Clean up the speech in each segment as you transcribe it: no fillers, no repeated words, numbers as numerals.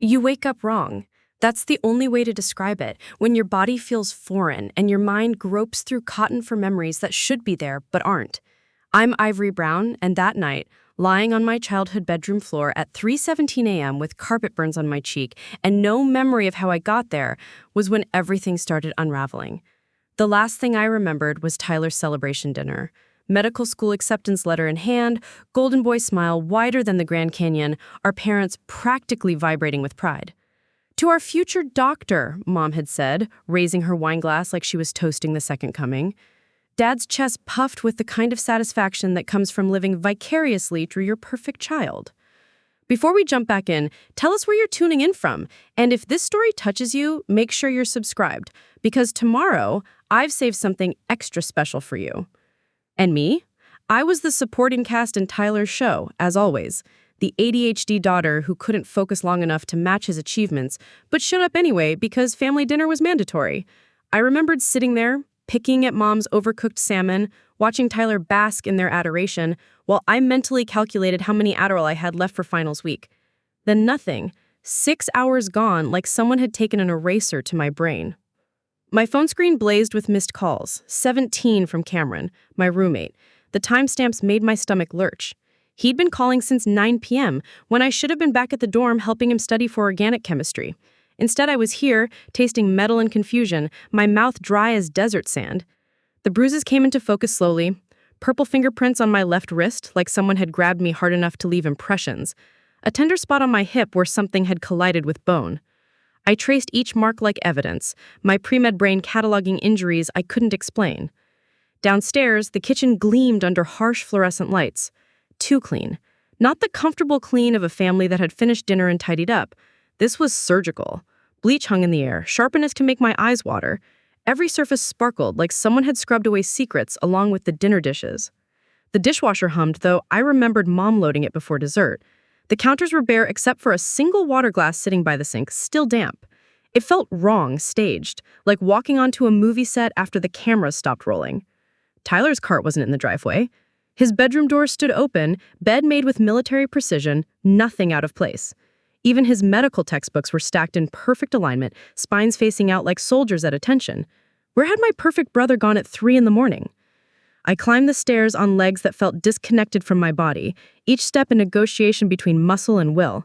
You wake up wrong. That's the only way to describe it, when your body feels foreign and your mind gropes through cotton for memories that should be there but aren't. I'm Ivory Brown, and that night, lying on my childhood bedroom floor at 3:17 a.m. with carpet burns on my cheek and no memory of how I got there, was when everything started unraveling. The last thing I remembered was Tyler's celebration dinner. Medical school acceptance letter in hand, golden boy smile wider than the Grand Canyon, our parents practically vibrating with pride. "To our future doctor," Mom had said, raising her wine glass like she was toasting the second coming. Dad's chest puffed with the kind of satisfaction that comes from living vicariously through your perfect child. Before we jump back in, tell us where you're tuning in from. And if this story touches you, make sure you're subscribed, because tomorrow, I've saved something extra special for you. And me? I was the supporting cast in Tyler's show, as always. The ADHD daughter who couldn't focus long enough to match his achievements, but showed up anyway because family dinner was mandatory. I remembered sitting there, picking at Mom's overcooked salmon, watching Tyler bask in their adoration, while I mentally calculated how many Adderall I had left for finals week. Then nothing. 6 hours gone, like someone had taken an eraser to my brain. My phone screen blazed with missed calls, 17 from Cameron, my roommate. The timestamps made my stomach lurch. He'd been calling since 9 p.m., when I should have been back at the dorm helping him study for organic chemistry. Instead, I was here, tasting metal and confusion, my mouth dry as desert sand. The bruises came into focus slowly. Purple fingerprints on my left wrist, like someone had grabbed me hard enough to leave impressions. A tender spot on my hip where something had collided with bone. I traced each mark like evidence, my pre-med brain cataloging injuries I couldn't explain. Downstairs, the kitchen gleamed under harsh fluorescent lights. Too clean. Not the comfortable clean of a family that had finished dinner and tidied up. This was surgical. Bleach hung in the air, sharp enough to make my eyes water. Every surface sparkled like someone had scrubbed away secrets along with the dinner dishes. The dishwasher hummed, though I remembered Mom loading it before dessert. The counters were bare except for a single water glass sitting by the sink, still damp. It felt wrong, staged, like walking onto a movie set after the cameras stopped rolling. Tyler's cart wasn't in the driveway. His bedroom door stood open, bed made with military precision, nothing out of place. Even his medical textbooks were stacked in perfect alignment, spines facing out like soldiers at attention. Where had my perfect brother gone at 3 in the morning? I climbed the stairs on legs that felt disconnected from my body, each step a negotiation between muscle and will.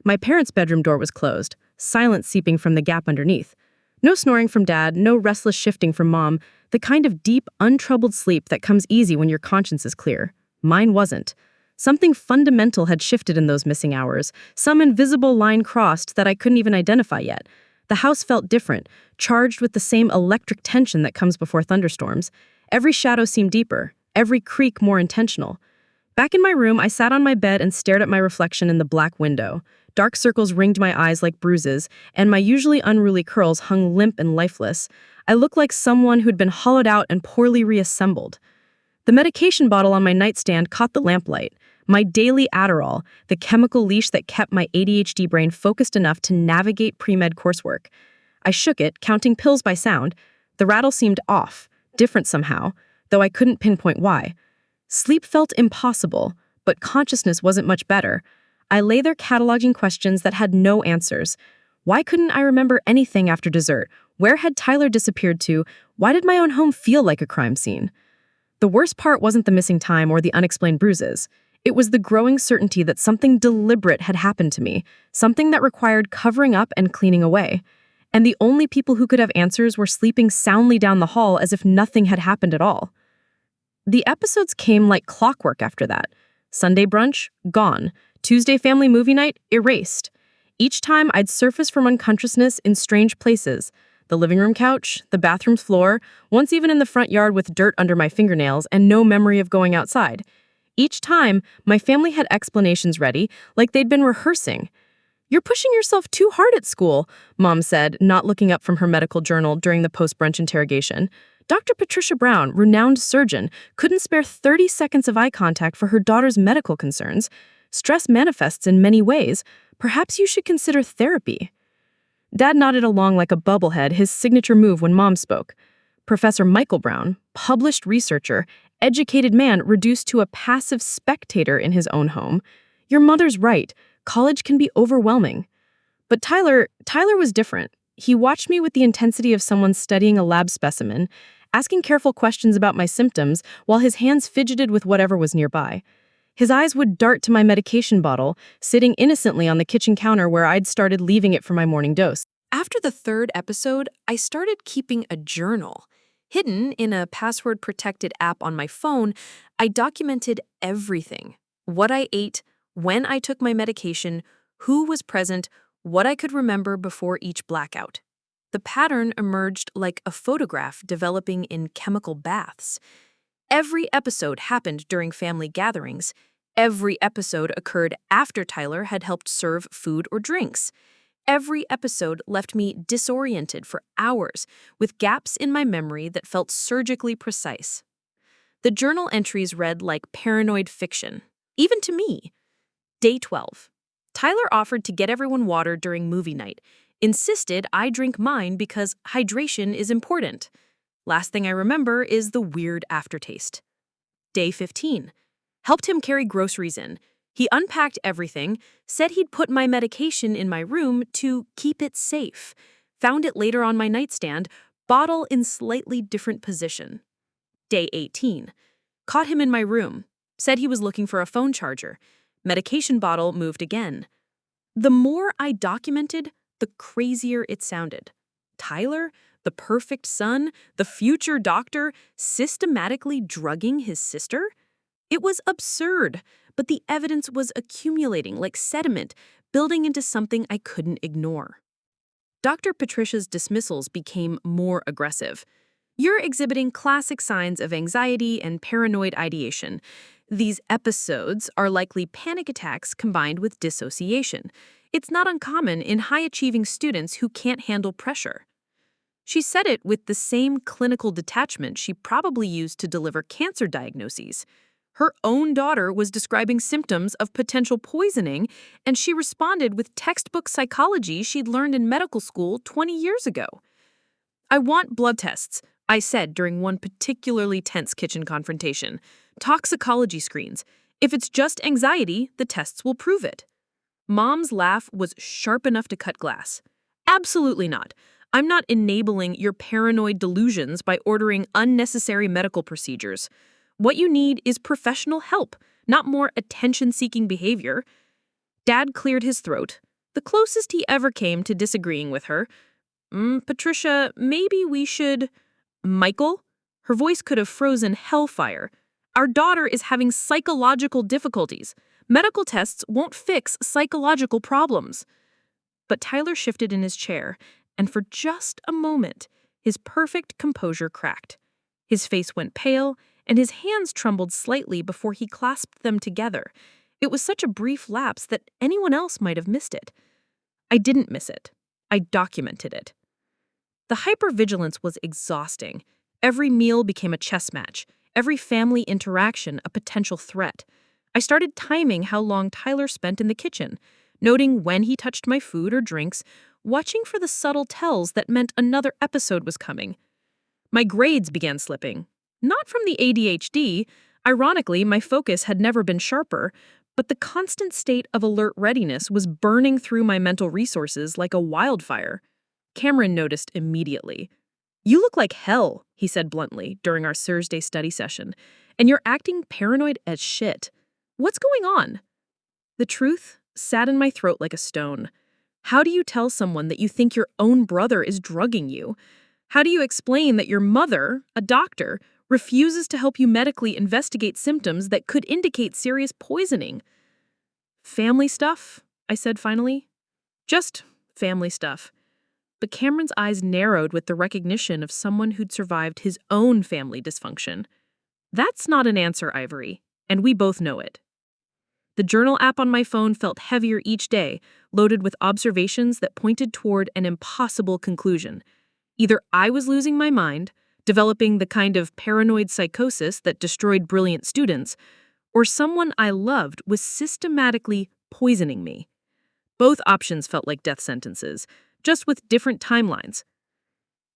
My parents' bedroom door was closed, silence seeping from the gap underneath. No snoring from Dad, no restless shifting from Mom, the kind of deep, untroubled sleep that comes easy when your conscience is clear. Mine wasn't. Something fundamental had shifted in those missing hours, some invisible line crossed that I couldn't even identify yet. The house felt different, charged with the same electric tension that comes before thunderstorms. Every shadow seemed deeper, every creak more intentional. Back in my room, I sat on my bed and stared at my reflection in the black window. Dark circles ringed my eyes like bruises, and my usually unruly curls hung limp and lifeless. I looked like someone who'd been hollowed out and poorly reassembled. The medication bottle on my nightstand caught the lamplight. My daily Adderall, the chemical leash that kept my ADHD brain focused enough to navigate pre-med coursework. I shook it, counting pills by sound. The rattle seemed off, different somehow, though I couldn't pinpoint why. Sleep felt impossible, but consciousness wasn't much better. I lay there cataloging questions that had no answers. Why couldn't I remember anything after dessert? Where had Tyler disappeared to? Why did my own home feel like a crime scene? The worst part wasn't the missing time or the unexplained bruises. It was the growing certainty that something deliberate had happened to me, something that required covering up and cleaning away. And the only people who could have answers were sleeping soundly down the hall as if nothing had happened at all. The episodes came like clockwork after that. Sunday brunch, gone. Tuesday family movie night, erased. Each time I'd surface from unconsciousness in strange places. The living room couch, the bathroom floor, once even in the front yard with dirt under my fingernails and no memory of going outside. Each time, my family had explanations ready, like they'd been rehearsing. "You're pushing yourself too hard at school," Mom said, not looking up from her medical journal during the post-brunch interrogation. Dr. Patricia Brown, renowned surgeon, couldn't spare 30 seconds of eye contact for her daughter's medical concerns. Stress manifests in many ways. Perhaps you should consider therapy. Dad nodded along like a bubblehead, his signature move when Mom spoke. Professor Michael Brown, published researcher, educated man reduced to a passive spectator in his own home. "Your mother's right. College can be overwhelming." But Tyler was different. He watched me with the intensity of someone studying a lab specimen, asking careful questions about my symptoms while his hands fidgeted with whatever was nearby. His eyes would dart to my medication bottle, sitting innocently on the kitchen counter where I'd started leaving it for my morning dose. After the third episode, I started keeping a journal. Hidden in a password-protected app on my phone, I documented everything. What I ate, when I took my medication, who was present, what I could remember before each blackout. The pattern emerged like a photograph developing in chemical baths. Every episode happened during family gatherings. Every episode occurred after Tyler had helped serve food or drinks. Every episode left me disoriented for hours, with gaps in my memory that felt surgically precise. The journal entries read like paranoid fiction, even to me. Day 12. Tyler offered to get everyone water during movie night, insisted I drink mine because hydration is important. Last thing I remember is the weird aftertaste. Day 15. Helped him carry groceries in. He unpacked everything, said he'd put my medication in my room to keep it safe. Found it later on my nightstand, bottle in slightly different position. Day 18. Caught him in my room. Said he was looking for a phone charger. Medication bottle moved again. The more I documented, the crazier it sounded. Tyler, the perfect son, the future doctor, systematically drugging his sister? It was absurd, but the evidence was accumulating like sediment, building into something I couldn't ignore. Dr. Patricia's dismissals became more aggressive. You're exhibiting classic signs of anxiety and paranoid ideation. These episodes are likely panic attacks combined with dissociation. It's not uncommon in high-achieving students who can't handle pressure. She said it with the same clinical detachment she probably used to deliver cancer diagnoses. Her own daughter was describing symptoms of potential poisoning, and she responded with textbook psychology she'd learned in medical school 20 years ago. I want blood tests, I said during one particularly tense kitchen confrontation. Toxicology screens. If it's just anxiety, the tests will prove it. Mom's laugh was sharp enough to cut glass. Absolutely not. I'm not enabling your paranoid delusions by ordering unnecessary medical procedures. What you need is professional help, not more attention-seeking behavior. Dad cleared his throat, the closest he ever came to disagreeing with her. Patricia, maybe we should... Michael? Her voice could have frozen hellfire. Our daughter is having psychological difficulties. Medical tests won't fix psychological problems. But Tyler shifted in his chair, and for just a moment, his perfect composure cracked. His face went pale, and his hands trembled slightly before he clasped them together. It was such a brief lapse that anyone else might have missed it. I didn't miss it. I documented it. The hypervigilance was exhausting. Every meal became a chess match. Every family interaction a potential threat. I started timing how long Tyler spent in the kitchen, noting when he touched my food or drinks, watching for the subtle tells that meant another episode was coming. My grades began slipping. Not from the ADHD. Ironically, my focus had never been sharper, but the constant state of alert readiness was burning through my mental resources like a wildfire. Cameron noticed immediately. "You look like hell," he said bluntly during our Thursday study session, "and you're acting paranoid as shit. What's going on?" The truth sat in my throat like a stone. How do you tell someone that you think your own brother is drugging you? How do you explain that your mother, a doctor, refuses to help you medically investigate symptoms that could indicate serious poisoning? "Family stuff," I said finally. "Just family stuff." But Cameron's eyes narrowed with the recognition of someone who'd survived his own family dysfunction. "That's not an answer, Ivory, and we both know it." The journal app on my phone felt heavier each day, loaded with observations that pointed toward an impossible conclusion. Either I was losing my mind, developing the kind of paranoid psychosis that destroyed brilliant students, or someone I loved was systematically poisoning me. Both options felt like death sentences, just with different timelines.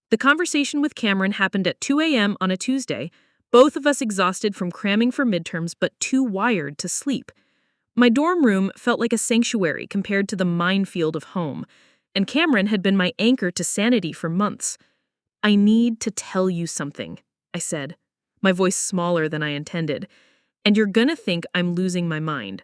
The conversation with Cameron happened at 2 a.m. on a Tuesday, both of us exhausted from cramming for midterms but too wired to sleep. My dorm room felt like a sanctuary compared to the minefield of home. and Cameron had been my anchor to sanity for months. "I need to tell you something," I said, my voice smaller than I intended, "and you're gonna think I'm losing my mind."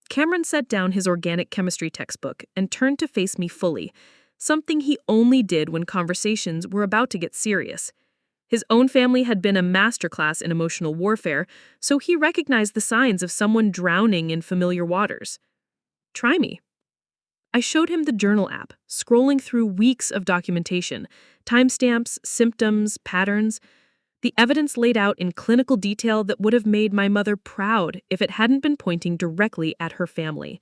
Cameron set down his organic chemistry textbook and turned to face me fully, something he only did when conversations were about to get serious. His own family had been a masterclass in emotional warfare, so he recognized the signs of someone drowning in familiar waters. "Try me." I showed him the journal app, scrolling through weeks of documentation, timestamps, symptoms, patterns. The evidence laid out in clinical detail that would have made my mother proud if it hadn't been pointing directly at her family.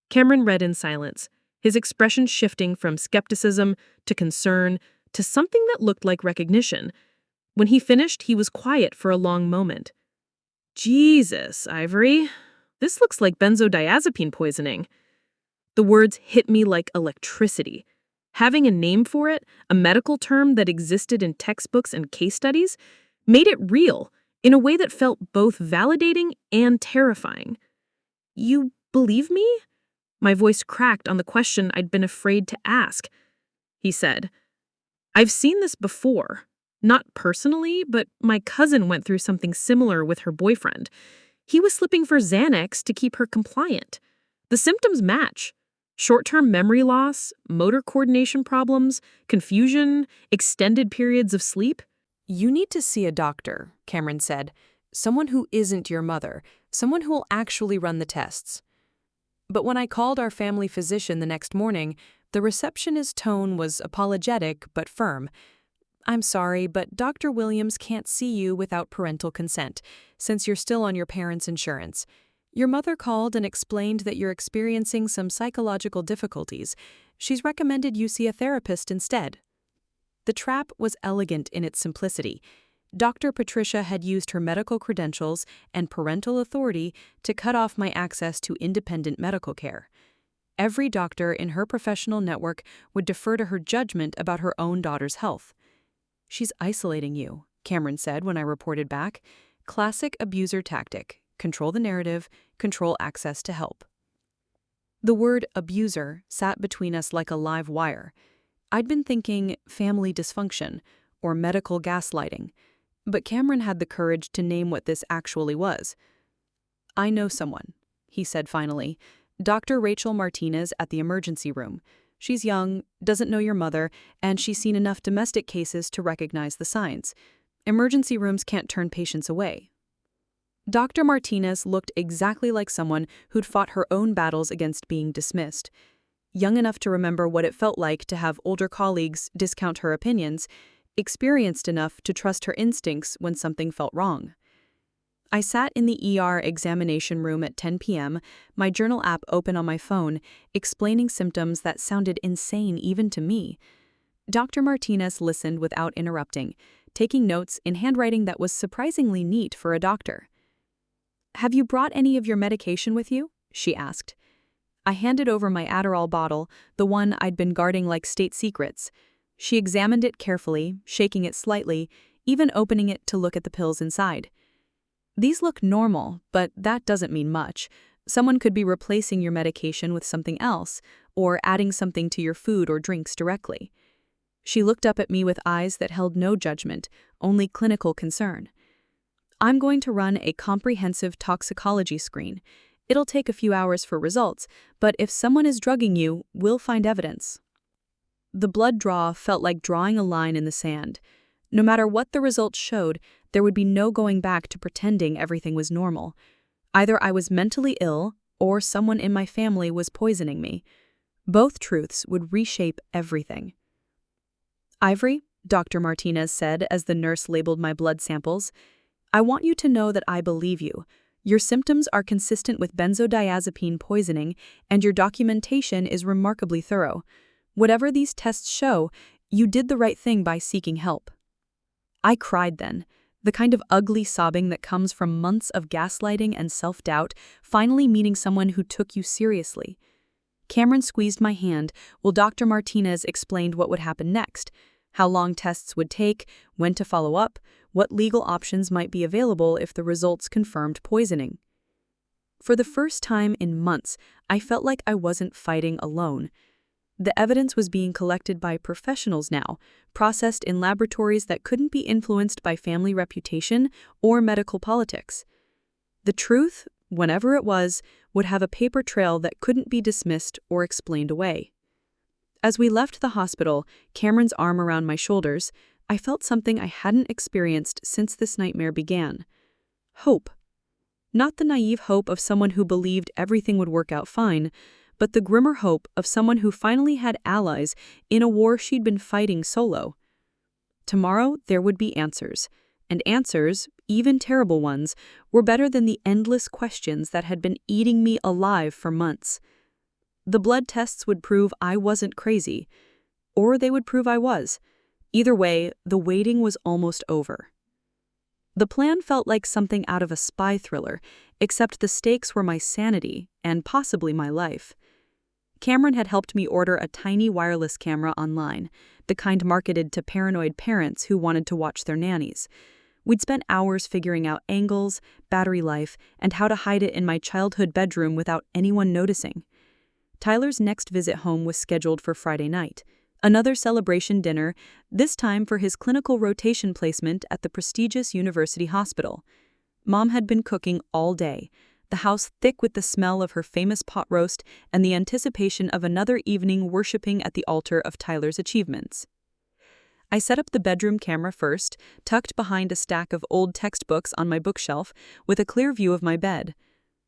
Cameron read in silence, his expression shifting from skepticism to concern to something that looked like recognition. When he finished, he was quiet for a long moment. "Jesus, Ivory, this looks like benzodiazepine poisoning." The words hit me like electricity. Having a name for it, a medical term that existed in textbooks and case studies, made it real in a way that felt both validating and terrifying. "You believe me?" My voice cracked on the question I'd been afraid to ask. He said, "I've seen this before. Not personally, but my cousin went through something similar with her boyfriend. He was slipping for Xanax to keep her compliant. The symptoms match. Short-term memory loss, motor coordination problems, confusion, extended periods of sleep." You need to see a doctor, Cameron said. Someone who isn't your mother, someone who will actually run the tests. But when I called our family physician the next morning, the receptionist's tone was apologetic but firm. "I'm sorry, but Dr. Williams can't see you without parental consent, since you're still on your parents' insurance. Your mother called and explained that you're experiencing some psychological difficulties. She's recommended you see a therapist instead." The trap was elegant in its simplicity. Dr. Patricia had used her medical credentials and parental authority to cut off my access to independent medical care. Every doctor in her professional network would defer to her judgment about her own daughter's health. "She's isolating you," Cameron said when I reported back. "Classic abuser tactic. Control the narrative, control access to help." The word abuser sat between us like a live wire. I'd been thinking family dysfunction or medical gaslighting, but Cameron had the courage to name what this actually was. "I know someone," he said finally. "Dr. Rachel Martinez at the emergency room. She's young, doesn't know your mother, and she's seen enough domestic cases to recognize the signs. Emergency rooms can't turn patients away." Dr. Martinez looked exactly like someone who'd fought her own battles against being dismissed. Young enough to remember what it felt like to have older colleagues discount her opinions, experienced enough to trust her instincts when something felt wrong. I sat in the ER examination room at 10 p.m., my journal app open on my phone, explaining symptoms that sounded insane even to me. Dr. Martinez listened without interrupting, taking notes in handwriting that was surprisingly neat for a doctor. "Have you brought any of your medication with you?" she asked. I handed over my Adderall bottle, the one I'd been guarding like state secrets. She examined it carefully, shaking it slightly, even opening it to look at the pills inside. "These look normal, but that doesn't mean much. Someone could be replacing your medication with something else, or adding something to your food or drinks directly." She looked up at me with eyes that held no judgment, only clinical concern. "I'm going to run a comprehensive toxicology screen. It'll take a few hours for results, but if someone is drugging you, we'll find evidence." The blood draw felt like drawing a line in the sand. No matter what the results showed, there would be no going back to pretending everything was normal. Either I was mentally ill, or someone in my family was poisoning me. Both truths would reshape everything. "Ivory," Dr. Martinez said as the nurse labeled my blood samples, "I want you to know that I believe you. Your symptoms are consistent with benzodiazepine poisoning, and your documentation is remarkably thorough. Whatever these tests show, you did the right thing by seeking help." I cried then, the kind of ugly sobbing that comes from months of gaslighting and self-doubt, finally meeting someone who took you seriously. Cameron squeezed my hand while Dr. Martinez explained what would happen next, how long tests would take, when to follow up, what legal options might be available if the results confirmed poisoning. For the first time in months, I felt like I wasn't fighting alone. The evidence was being collected by professionals now, processed in laboratories that couldn't be influenced by family reputation or medical politics. The truth, whenever it was, would have a paper trail that couldn't be dismissed or explained away. As we left the hospital, Cameron's arm around my shoulders, I felt something I hadn't experienced since this nightmare began. Hope. Not the naive hope of someone who believed everything would work out fine, but the grimmer hope of someone who finally had allies in a war she'd been fighting solo. Tomorrow there would be answers, and answers, even terrible ones, were better than the endless questions that had been eating me alive for months. The blood tests would prove I wasn't crazy, or they would prove I was. Either way, the waiting was almost over. The plan felt like something out of a spy thriller, except the stakes were my sanity and possibly my life. Cameron had helped me order a tiny wireless camera online, the kind marketed to paranoid parents who wanted to watch their nannies. We'd spent hours figuring out angles, battery life, and how to hide it in my childhood bedroom without anyone noticing. Tyler's next visit home was scheduled for Friday night. Another celebration dinner, this time for his clinical rotation placement at the prestigious university hospital. Mom had been cooking all day, the house thick with the smell of her famous pot roast and the anticipation of another evening worshiping at the altar of Tyler's achievements. I set up the bedroom camera first, tucked behind a stack of old textbooks on my bookshelf with a clear view of my bed.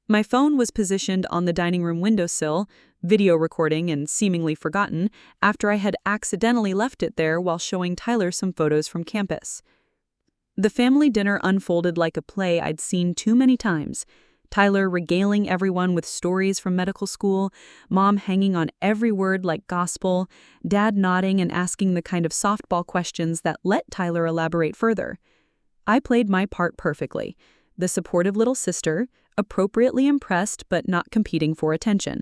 My phone was positioned on the dining room windowsill, video recording and seemingly forgotten, after I had accidentally left it there while showing Tyler some photos from campus. The family dinner unfolded like a play I'd seen too many times. Tyler regaling everyone with stories from medical school, Mom hanging on every word like gospel, Dad nodding and asking the kind of softball questions that let Tyler elaborate further. I played my part perfectly, the supportive little sister, appropriately impressed but not competing for attention.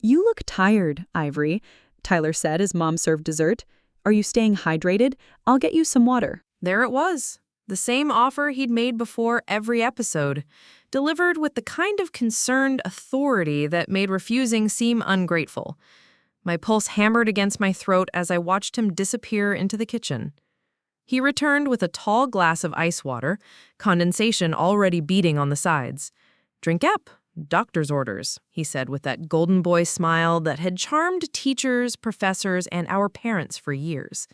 "You look tired, Ivory," Tyler said as Mom served dessert. "Are you staying hydrated? I'll get you some water." There it was, the same offer he'd made before every episode, delivered with the kind of concerned authority that made refusing seem ungrateful. My pulse hammered against my throat as I watched him disappear into the kitchen. He returned with a tall glass of ice water, condensation already beating on the sides. "Drink up. Doctor's orders," he said with that golden boy smile that had charmed teachers, professors, and our parents for years.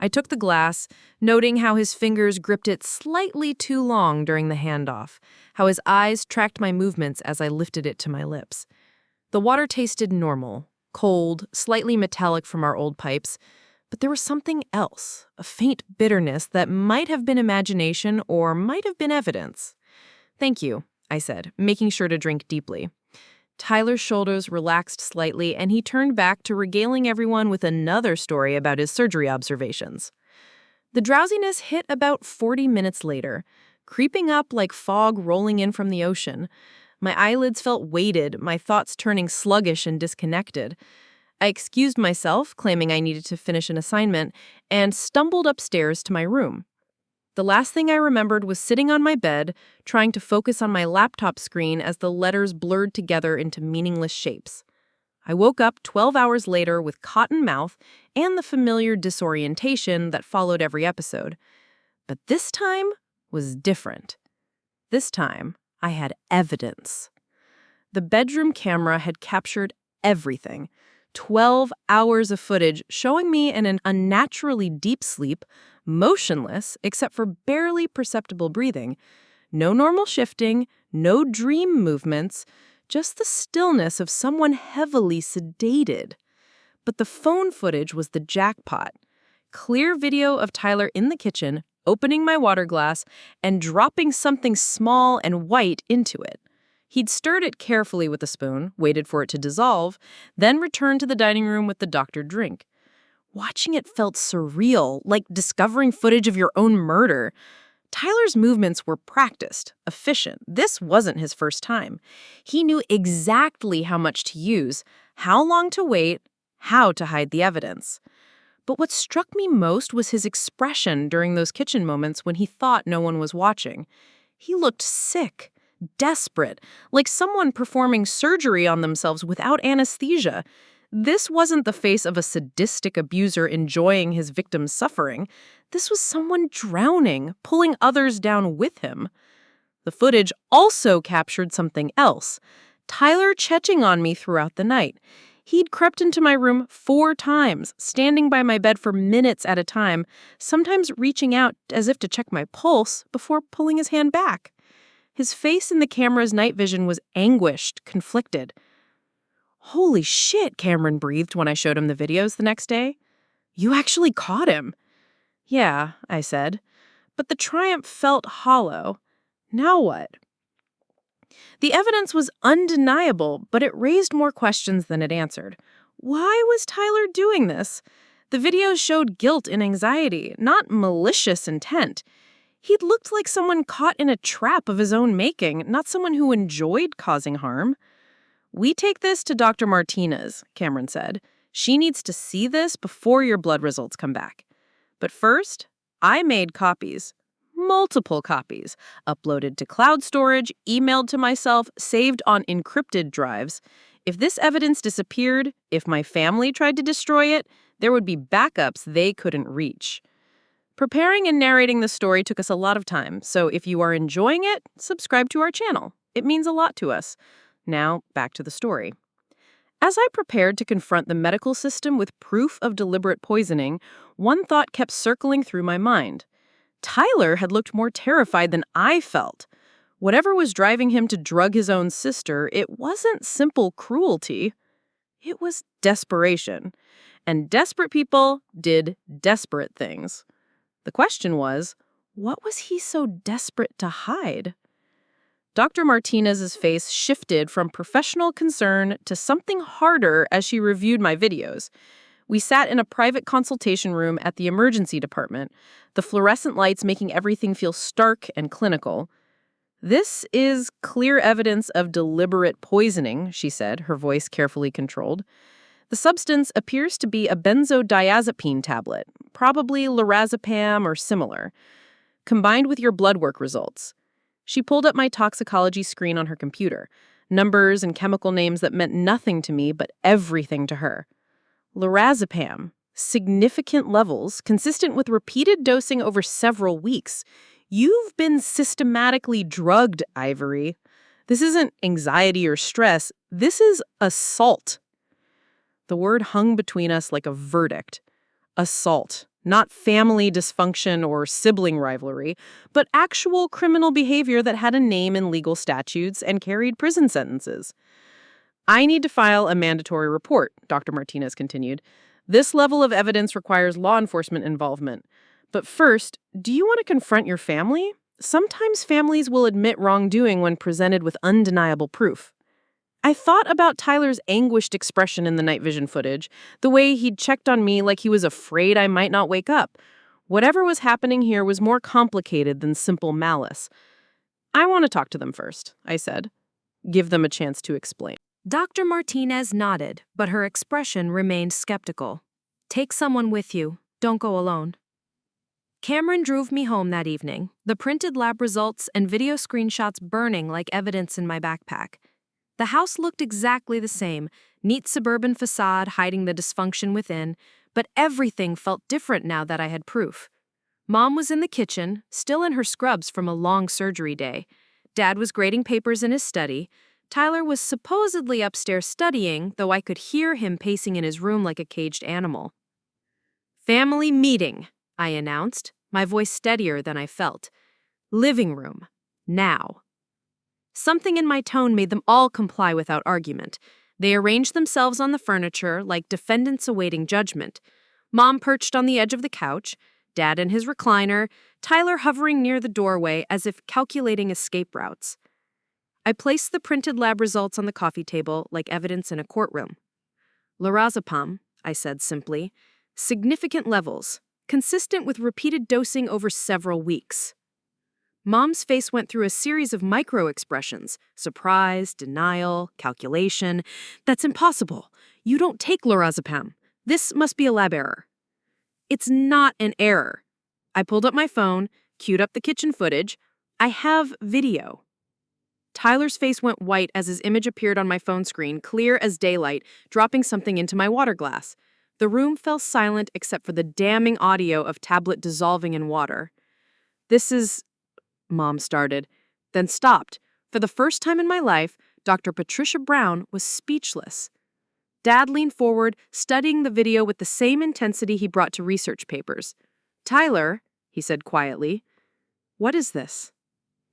I took the glass, noting how his fingers gripped it slightly too long during the handoff, how his eyes tracked my movements as I lifted it to my lips. The water tasted normal, cold, slightly metallic from our old pipes, but there was something else, a faint bitterness that might have been imagination or might have been evidence. "Thank you," I said, making sure to drink deeply. Tyler's shoulders relaxed slightly, and he turned back to regaling everyone with another story about his surgery observations. The drowsiness hit about 40 minutes later, creeping up like fog rolling in from the ocean. My eyelids felt weighted, my thoughts turning sluggish and disconnected. I excused myself, claiming I needed to finish an assignment, and stumbled upstairs to my room. The last thing I remembered was sitting on my bed, trying to focus on my laptop screen as the letters blurred together into meaningless shapes. I woke up 12 hours later with cotton mouth and the familiar disorientation that followed every episode. But this time was different. This time, I had evidence. The bedroom camera had captured everything. 12 hours of footage showing me in an unnaturally deep sleep, motionless except for barely perceptible breathing. No normal shifting, no dream movements, just the stillness of someone heavily sedated. But the phone footage was the jackpot. Clear video of Tyler in the kitchen, opening my water glass and dropping something small and white into it. He'd stirred it carefully with a spoon, waited for it to dissolve, then returned to the dining room with the doctored drink. Watching it felt surreal, like discovering footage of your own murder. Tyler's movements were practiced, efficient. This wasn't his first time. He knew exactly how much to use, how long to wait, how to hide the evidence. But what struck me most was his expression during those kitchen moments when he thought no one was watching. He looked sick, desperate, like someone performing surgery on themselves without anesthesia. This wasn't the face of a sadistic abuser enjoying his victim's suffering. This was someone drowning, pulling others down with him. The footage also captured something else. Tyler checking on me throughout the night. He'd crept into my room 4 times, standing by my bed for minutes at a time, sometimes reaching out as if to check my pulse before pulling his hand back. His face in the camera's night vision was anguished, conflicted. "Holy shit," Cameron breathed when I showed him the videos the next day. "You actually caught him." "Yeah," I said. But the triumph felt hollow. Now what? The evidence was undeniable, but it raised more questions than it answered. Why was Tyler doing this? The videos showed guilt and anxiety, not malicious intent. He'd looked like someone caught in a trap of his own making, not someone who enjoyed causing harm. "We take this to Dr. Martinez," Cameron said. "She needs to see this before your blood results come back." But first, I made copies. Multiple copies, uploaded to cloud storage, emailed to myself, saved on encrypted drives. If this evidence disappeared, if my family tried to destroy it, there would be backups they couldn't reach. Preparing and narrating the story took us a lot of time, so if you are enjoying it, subscribe to our channel. It means a lot to us. Now, back to the story. As I prepared to confront the medical system with proof of deliberate poisoning, one thought kept circling through my mind. Tyler had looked more terrified than I felt. Whatever was driving him to drug his own sister, it wasn't simple cruelty. It was desperation. And desperate people did desperate things. The question was, what was he so desperate to hide? Dr. Martinez's face shifted from professional concern to something harder as she reviewed my videos. We sat in a private consultation room at the emergency department, the fluorescent lights making everything feel stark and clinical. "This is clear evidence of deliberate poisoning," she said, her voice carefully controlled. "The substance appears to be a benzodiazepine tablet, probably lorazepam or similar, combined with your blood work results." She pulled up my toxicology screen on her computer, numbers and chemical names that meant nothing to me but everything to her. Lorazepam, significant levels, consistent with repeated dosing over several weeks. You've been systematically drugged, Ivory. This isn't anxiety or stress. This is assault. The word hung between us like a verdict. Assault. Not family dysfunction or sibling rivalry, but actual criminal behavior that had a name in legal statutes and carried prison sentences. "I need to file a mandatory report," Dr. Martinez continued. "This level of evidence requires law enforcement involvement. But first, do you want to confront your family? Sometimes families will admit wrongdoing when presented with undeniable proof." I thought about Tyler's anguished expression in the night vision footage, the way he'd checked on me like he was afraid I might not wake up. Whatever was happening here was more complicated than simple malice. "I want to talk to them first," I said. "Give them a chance to explain." Dr. Martinez nodded, but her expression remained skeptical. "Take someone with you. Don't go alone." Cameron drove me home that evening, the printed lab results and video screenshots burning like evidence in my backpack. The house looked exactly the same, neat suburban facade hiding the dysfunction within, but everything felt different now that I had proof. Mom was in the kitchen, still in her scrubs from a long surgery day. Dad was grading papers in his study. Tyler was supposedly upstairs studying, though I could hear him pacing in his room like a caged animal. "Family meeting," I announced, my voice steadier than I felt. "Living room. Now." Something in my tone made them all comply without argument. They arranged themselves on the furniture like defendants awaiting judgment. Mom perched on the edge of the couch, Dad in his recliner, Tyler hovering near the doorway as if calculating escape routes. I placed the printed lab results on the coffee table like evidence in a courtroom. "Lorazepam," I said simply. "Significant levels, consistent with repeated dosing over several weeks." Mom's face went through a series of micro-expressions: surprise, denial, calculation. "That's impossible. You don't take lorazepam. This must be a lab error." "It's not an error." I pulled up my phone, queued up the kitchen footage. "I have video." Tyler's face went white as his image appeared on my phone screen, clear as daylight, dropping something into my water glass. The room fell silent except for the damning audio of tablet dissolving in water. "This is," Mom started, then stopped. For the first time in my life, Dr. Patricia Brown was speechless. Dad leaned forward, studying the video with the same intensity he brought to research papers. "Tyler," he said quietly, "what is this?"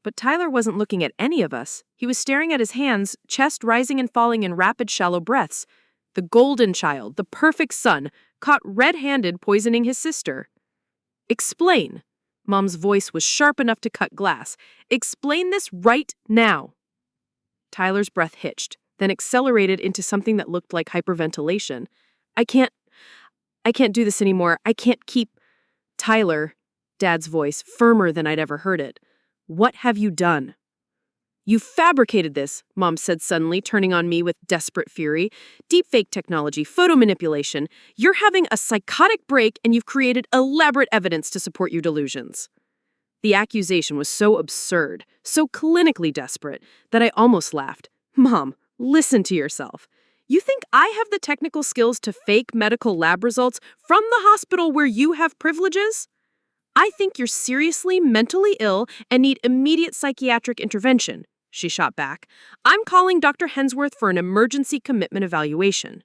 But Tyler wasn't looking at any of us. He was staring at his hands, chest rising and falling in rapid, shallow breaths. The golden child, the perfect son, caught red-handed poisoning his sister. "Explain." Mom's voice was sharp enough to cut glass. "Explain this right now." Tyler's breath hitched, then accelerated into something that looked like hyperventilation. I can't do this anymore. I can't keep..." "Tyler," Dad's voice, firmer than I'd ever heard it. "What have you done?" "You fabricated this," Mom said suddenly, turning on me with desperate fury. "Deepfake technology, photo manipulation. You're having a psychotic break and you've created elaborate evidence to support your delusions." The accusation was so absurd, so clinically desperate, that I almost laughed. "Mom, listen to yourself. You think I have the technical skills to fake medical lab results from the hospital where you have privileges? I think you're seriously mentally ill and need immediate psychiatric intervention," she shot back. "I'm calling Dr. Hensworth for an emergency commitment evaluation."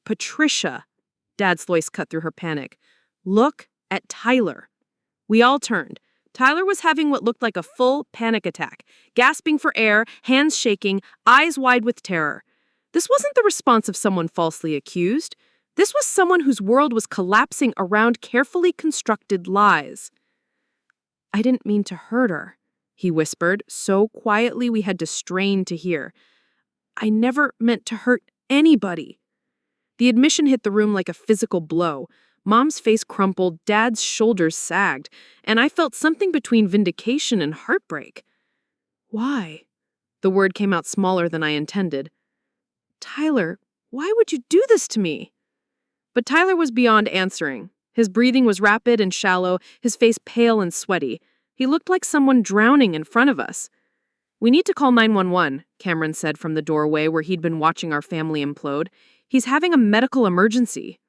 "Patricia," Dad's voice cut through her panic. "Look at Tyler." We all turned. Tyler was having what looked like a full panic attack, gasping for air, hands shaking, eyes wide with terror. This wasn't the response of someone falsely accused. This was someone whose world was collapsing around carefully constructed lies. "I didn't mean to hurt her," he whispered, so quietly we had to strain to hear. "I never meant to hurt anybody." The admission hit the room like a physical blow. Mom's face crumpled, Dad's shoulders sagged, and I felt something between vindication and heartbreak. "Why?" The word came out smaller than I intended. "Tyler, why would you do this to me?" But Tyler was beyond answering. His breathing was rapid and shallow, his face pale and sweaty. He looked like someone drowning in front of us. "We need to call 911, Cameron said from the doorway where he'd been watching our family implode. "He's having a medical emergency."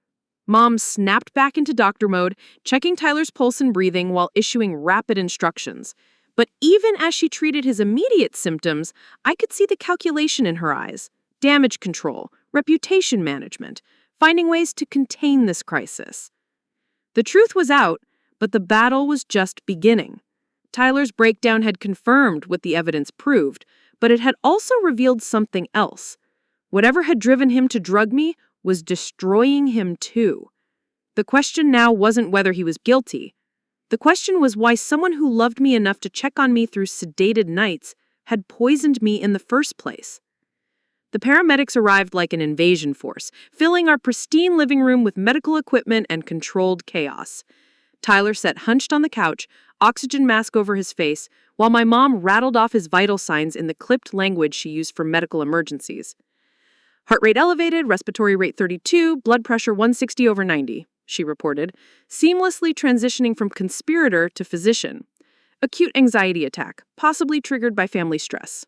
Mom snapped back into doctor mode, checking Tyler's pulse and breathing while issuing rapid instructions. But even as she treated his immediate symptoms, I could see the calculation in her eyes. Damage control, reputation management, finding ways to contain this crisis. The truth was out, but the battle was just beginning. Tyler's breakdown had confirmed what the evidence proved, but it had also revealed something else. Whatever had driven him to drug me was destroying him too. The question now wasn't whether he was guilty. The question was why someone who loved me enough to check on me through sedated nights had poisoned me in the first place. The paramedics arrived like an invasion force, filling our pristine living room with medical equipment and controlled chaos. Tyler sat hunched on the couch, oxygen mask over his face, while my mom rattled off his vital signs in the clipped language she used for medical emergencies. "Heart rate elevated, respiratory rate 32, blood pressure 160/90, she reported, seamlessly transitioning from conspirator to physician. "Acute anxiety attack, possibly triggered by family stress."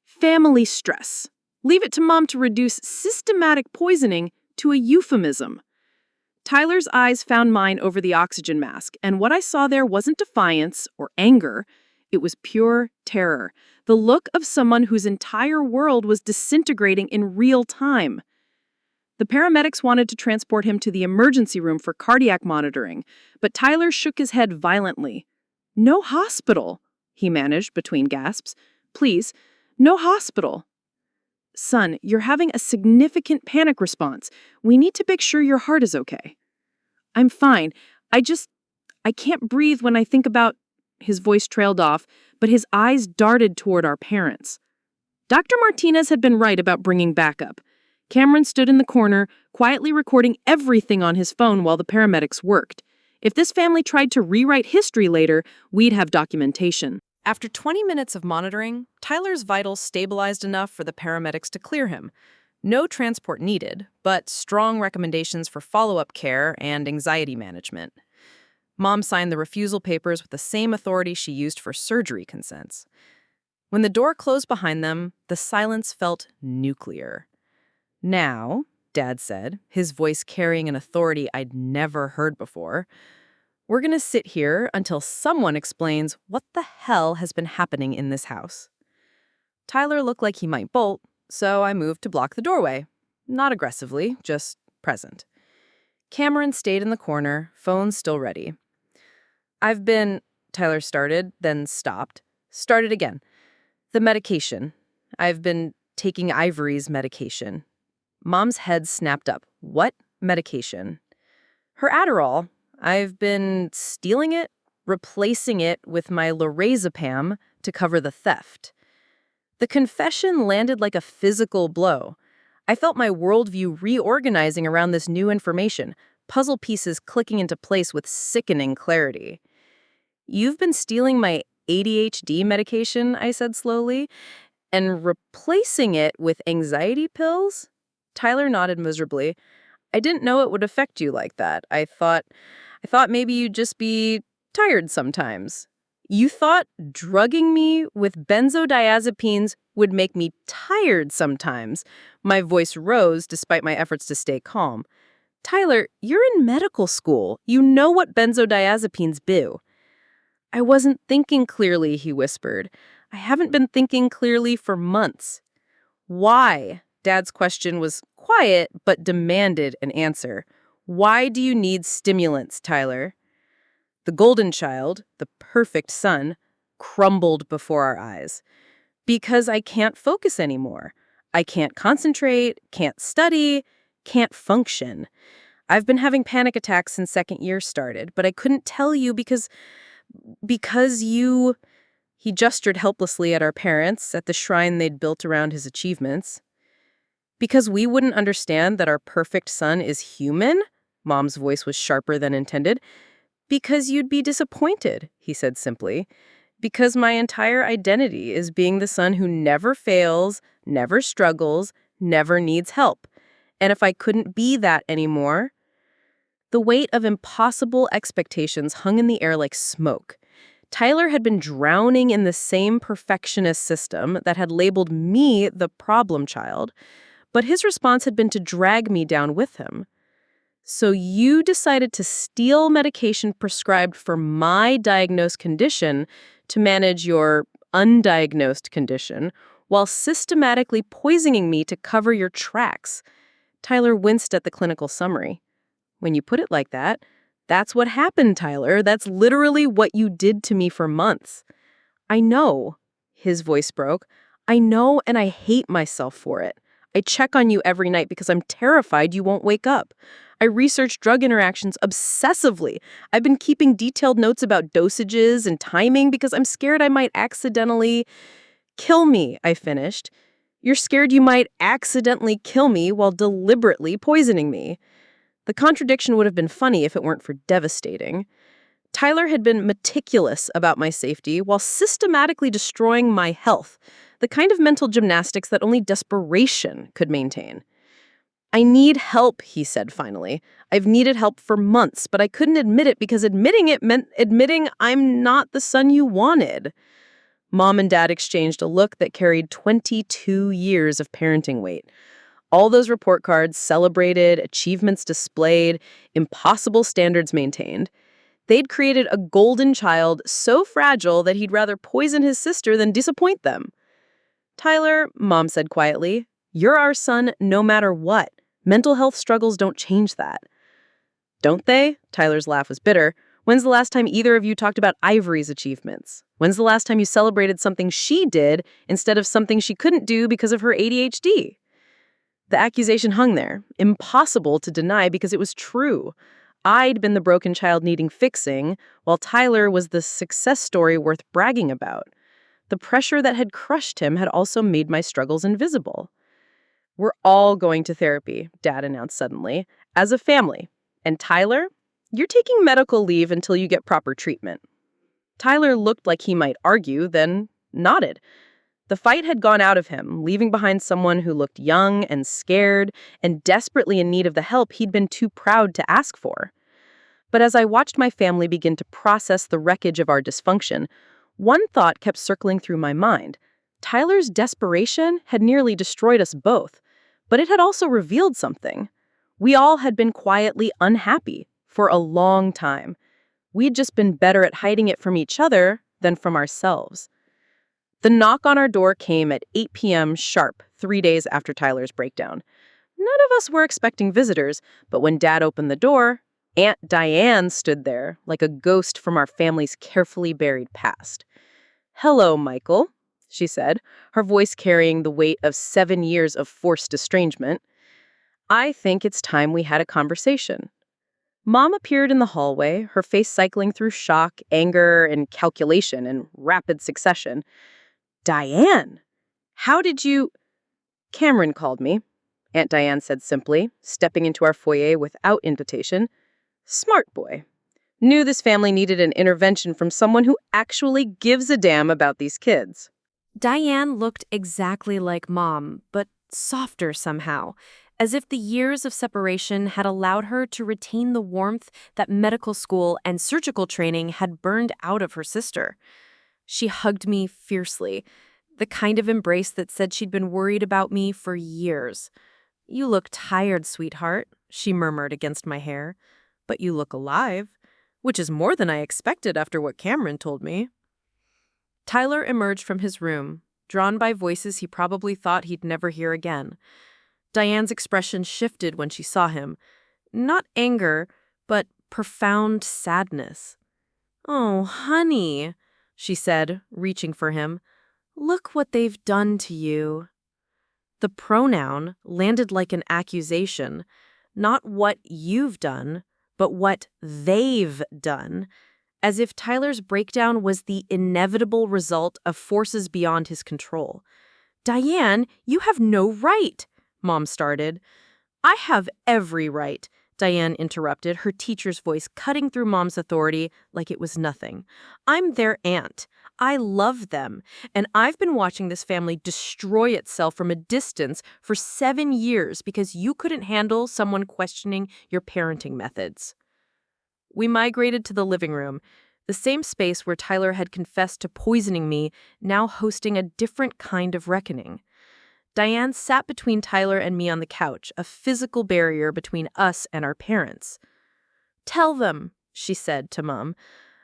Family stress. Leave it to Mom to reduce systematic poisoning to a euphemism. Tyler's eyes found mine over the oxygen mask, and what I saw there wasn't defiance or anger. It was pure terror, the look of someone whose entire world was disintegrating in real time. The paramedics wanted to transport him to the emergency room for cardiac monitoring, but Tyler shook his head violently. "No hospital," he managed between gasps. "Please, no hospital." "Son, you're having a significant panic response. We need to make sure your heart is okay." "I'm fine. I can't breathe when I think about..." His voice trailed off, but his eyes darted toward our parents. Dr. Martinez had been right about bringing backup. Cameron stood in the corner, quietly recording everything on his phone while the paramedics worked. If this family tried to rewrite history later, we'd have documentation. After 20 minutes of monitoring, Tyler's vitals stabilized enough for the paramedics to clear him. No transport needed, but strong recommendations for follow-up care and anxiety management. Mom signed the refusal papers with the same authority she used for surgery consents. When the door closed behind them, the silence felt nuclear. "Now," Dad said, his voice carrying an authority I'd never heard before, "we're going to sit here until someone explains what the hell has been happening in this house." Tyler looked like he might bolt, so I moved to block the doorway. Not aggressively, just present. Cameron stayed in the corner, phone still ready. Tyler started, then stopped. Started again. "The medication. I've been taking Ivory's medication." Mom's head snapped up. "What medication?" "Her Adderall. I've been stealing it, replacing it with my lorazepam to cover the theft." The confession landed like a physical blow. I felt my worldview reorganizing around this new information, puzzle pieces clicking into place with sickening clarity. "You've been stealing my ADHD medication," I said slowly, "and replacing it with anxiety pills?" Tyler nodded miserably. "I didn't know it would affect you like that. I thought maybe you'd just be tired sometimes." "You thought drugging me with benzodiazepines would make me tired sometimes?" My voice rose despite my efforts to stay calm. "Tyler, you're in medical school. You know what benzodiazepines do." "I wasn't thinking clearly," he whispered. "I haven't been thinking clearly for months." "Why?" Dad's question was quiet but demanded an answer. "Why do you need stimulants, Tyler?" The golden child, the perfect son, crumbled before our eyes. "Because I can't focus anymore. I can't concentrate, can't study, can't function. I've been having panic attacks since second year started, but I couldn't tell you because you..." He gestured helplessly at our parents, at the shrine they'd built around his achievements. "Because we wouldn't understand that our perfect son is human?" Mom's voice was sharper than intended. "Because you'd be disappointed," he said simply. "Because my entire identity is being the son who never fails, never struggles, never needs help. And if I couldn't be that anymore..." The weight of impossible expectations hung in the air like smoke. Tyler had been drowning in the same perfectionist system that had labeled me the problem child, but his response had been to drag me down with him. "So you decided to steal medication prescribed for my diagnosed condition to manage your undiagnosed condition while systematically poisoning me to cover your tracks." Tyler winced at the clinical summary. "When you put it like that, that's what happened, Tyler. That's literally what you did to me for months." "I know," his voice broke. "I know, and I hate myself for it. I check on you every night because I'm terrified you won't wake up. I research drug interactions obsessively. I've been keeping detailed notes about dosages and timing because I'm scared I might accidentally..." "Kill me," I finished. "You're scared you might accidentally kill me while deliberately poisoning me." The contradiction would have been funny if it weren't for devastating. Tyler had been meticulous about my safety while systematically destroying my health, the kind of mental gymnastics that only desperation could maintain. "I need help," he said finally. "I've needed help for months, but I couldn't admit it because admitting it meant admitting I'm not the son you wanted." Mom and Dad exchanged a look that carried 22 years of parenting weight. All those report cards celebrated, achievements displayed, impossible standards maintained. They'd created a golden child so fragile that he'd rather poison his sister than disappoint them. "Tyler," Mom said quietly, "you're our son no matter what. Mental health struggles don't change that." "Don't they?" Tyler's laugh was bitter. "When's the last time either of you talked about Ivory's achievements? When's the last time you celebrated something she did instead of something she couldn't do because of her ADHD?" The accusation hung there, impossible to deny because it was true. I'd been the broken child needing fixing, while Tyler was the success story worth bragging about. The pressure that had crushed him had also made my struggles invisible. "We're all going to therapy," Dad announced suddenly, "as a family. And Tyler, you're taking medical leave until you get proper treatment." Tyler looked like he might argue, then nodded. The fight had gone out of him, leaving behind someone who looked young and scared and desperately in need of the help he'd been too proud to ask for. But as I watched my family begin to process the wreckage of our dysfunction, one thought kept circling through my mind. Tyler's desperation had nearly destroyed us both, but it had also revealed something. We all had been quietly unhappy for a long time. We'd just been better at hiding it from each other than from ourselves. The knock on our door came at 8 p.m. sharp, 3 days after Tyler's breakdown. None of us were expecting visitors, but when Dad opened the door, Aunt Diane stood there like a ghost from our family's carefully buried past. "Hello, Michael," she said, her voice carrying the weight of 7 years of forced estrangement. "I think it's time we had a conversation." Mom appeared in the hallway, her face cycling through shock, anger, and calculation in rapid succession. "Diane, how did you—" "Cameron called me," Aunt Diane said simply, stepping into our foyer without invitation. "Smart boy. Knew this family needed an intervention from someone who actually gives a damn about these kids." Diane looked exactly like Mom, but softer somehow, as if the years of separation had allowed her to retain the warmth that medical school and surgical training had burned out of her sister. She hugged me fiercely, the kind of embrace that said she'd been worried about me for years. "You look tired, sweetheart," she murmured against my hair. "But you look alive, which is more than I expected after what Cameron told me." Tyler emerged from his room, drawn by voices he probably thought he'd never hear again. Diane's expression shifted when she saw him. Not anger, but profound sadness. "Oh, honey," she said, reaching for him. "Look what they've done to you." The pronoun landed like an accusation. Not what you've done, but what they've done. As if Tyler's breakdown was the inevitable result of forces beyond his control. "Diane, you have no right," Mom started. "I have every right," Diane interrupted, her teacher's voice cutting through Mom's authority like it was nothing. "I'm their aunt. I love them, and I've been watching this family destroy itself from a distance for 7 years because you couldn't handle someone questioning your parenting methods." We migrated to the living room, the same space where Tyler had confessed to poisoning me, now hosting a different kind of reckoning. Diane sat between Tyler and me on the couch, a physical barrier between us and our parents. "Tell them," she said to Mom,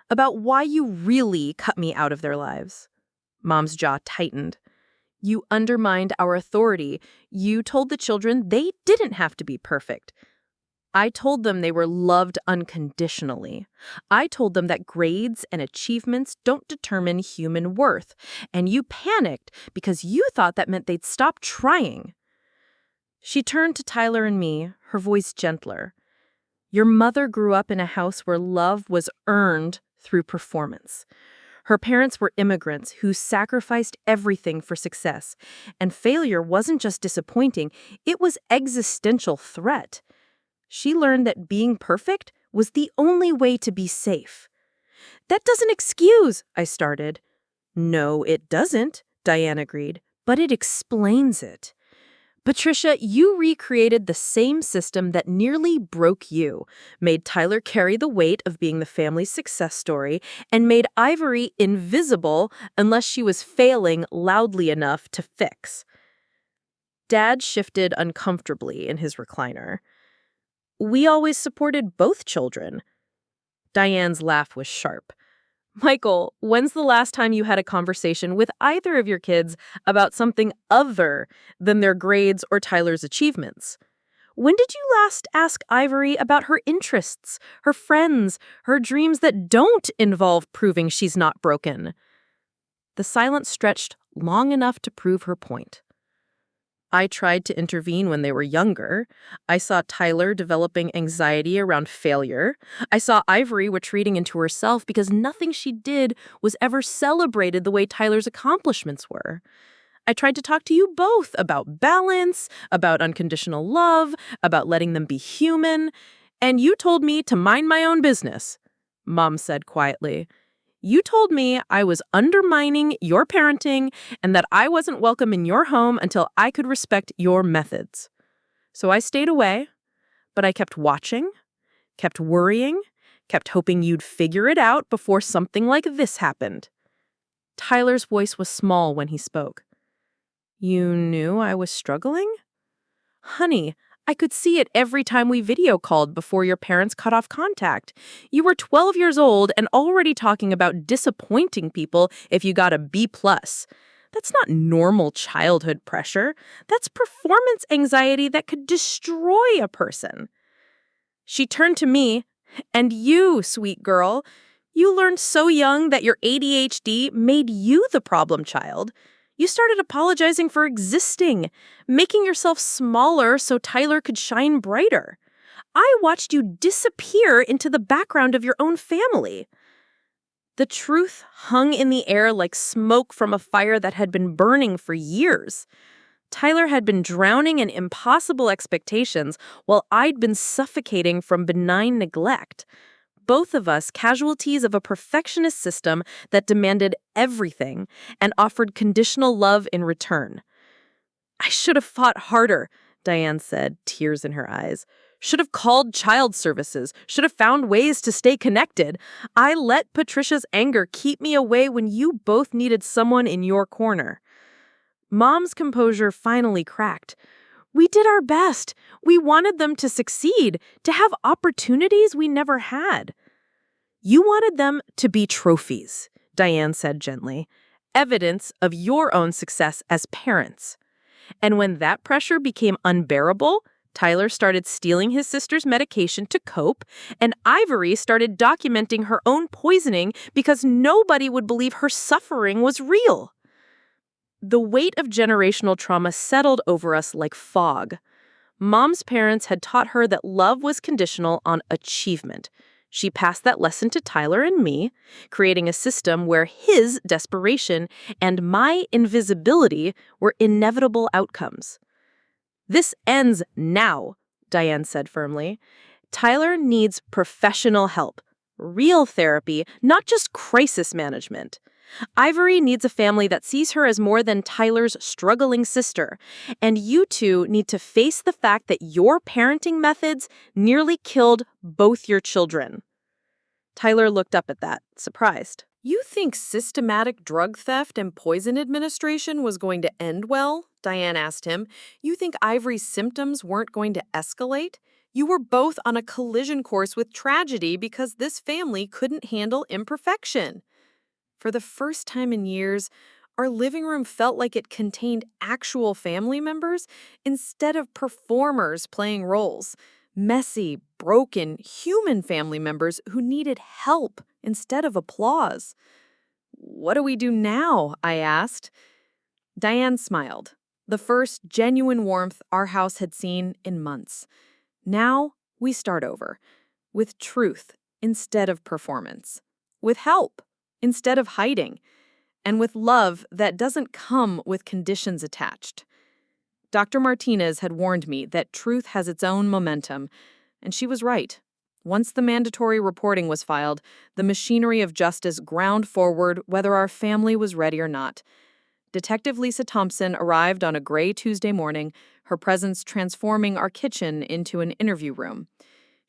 "about why you really cut me out of their lives." Mom's jaw tightened. "You undermined our authority. You told the children they didn't have to be perfect. I told them they were loved unconditionally. I told them that grades and achievements don't determine human worth, and you panicked because you thought that meant they'd stop trying." She turned to Tyler and me, her voice gentler. "Your mother grew up in a house where love was earned through performance. Her parents were immigrants who sacrificed everything for success, and failure wasn't just disappointing, it was existential threat. She learned that being perfect was the only way to be safe." "That doesn't excuse," I started. "No, it doesn't," Diane agreed, "but it explains it. Patricia, you recreated the same system that nearly broke you, made Tyler carry the weight of being the family's success story, and made Ivory invisible unless she was failing loudly enough to fix." Dad shifted uncomfortably in his recliner. "We always supported both children." Diane's laugh was sharp. "Michael, when's the last time you had a conversation with either of your kids about something other than their grades or Tyler's achievements? When did you last ask Ivory about her interests, her friends, her dreams that don't involve proving she's not broken?" The silence stretched long enough to prove her point. "I tried to intervene when they were younger. I saw Tyler developing anxiety around failure. I saw Ivory retreating into herself because nothing she did was ever celebrated the way Tyler's accomplishments were. I tried to talk to you both about balance, about unconditional love, about letting them be human, and you told me to mind my own business," Mom said quietly. "You told me I was undermining your parenting and that I wasn't welcome in your home until I could respect your methods. So I stayed away, but I kept watching, kept worrying, kept hoping you'd figure it out before something like this happened." Tyler's voice was small when he spoke. You knew I was struggling? Honey, I could see it every time we video called before your parents cut off contact. You were 12 years old and already talking about disappointing people if you got a B+. That's not normal childhood pressure. That's performance anxiety that could destroy a person. She turned to me. And you, sweet girl, you learned so young that your ADHD made you the problem child. You started apologizing for existing, making yourself smaller so Tyler could shine brighter. I watched you disappear into the background of your own family. The truth hung in the air like smoke from a fire that had been burning for years. Tyler had been drowning in impossible expectations while I'd been suffocating from benign neglect. Both of us casualties of a perfectionist system that demanded everything and offered conditional love in return. I should have fought harder, Diane said, tears in her eyes. Should have called child services, should have found ways to stay connected. I let Patricia's anger keep me away when you both needed someone in your corner. Mom's composure finally cracked. We did our best. We wanted them to succeed, to have opportunities we never had. You wanted them to be trophies, Diane said gently, evidence of your own success as parents. And when that pressure became unbearable, Tyler started stealing his sister's medication to cope, and Ivory started documenting her own poisoning because nobody would believe her suffering was real. The weight of generational trauma settled over us like fog. Mom's parents had taught her that love was conditional on achievement. She passed that lesson to Tyler and me, creating a system where his desperation and my invisibility were inevitable outcomes. This ends now, Diane said firmly. Tyler needs professional help, real therapy, not just crisis management. Ivory needs a family that sees her as more than Tyler's struggling sister, and you two need to face the fact that your parenting methods nearly killed both your children. Tyler looked up at that, surprised. You think systematic drug theft and poison administration was going to end well? Diane asked him. You think Ivory's symptoms weren't going to escalate? You were both on a collision course with tragedy because this family couldn't handle imperfection. For the first time in years, our living room felt like it contained actual family members instead of performers playing roles. Messy, broken, human family members who needed help instead of applause. What do we do now? I asked. Diane smiled, the first genuine warmth our house had seen in months. Now we start over, with truth instead of performance, with help instead of hiding, and with love that doesn't come with conditions attached. Dr. Martinez had warned me that truth has its own momentum, and she was right. Once the mandatory reporting was filed, the machinery of justice ground forward whether our family was ready or not. Detective Lisa Thompson arrived on a gray Tuesday morning, her presence transforming our kitchen into an interview room.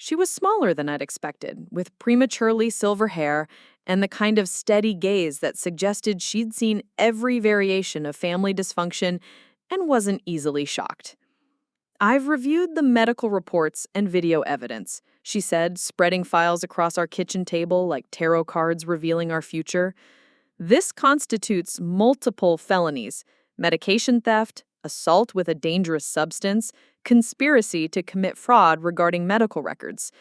She was smaller than I'd expected, with prematurely silver hair and the kind of steady gaze that suggested she'd seen every variation of family dysfunction and wasn't easily shocked. I've reviewed the medical reports and video evidence, she said, spreading files across our kitchen table like tarot cards revealing our future. This constitutes multiple felonies: medication theft, assault with a dangerous substance, conspiracy to commit fraud regarding medical records.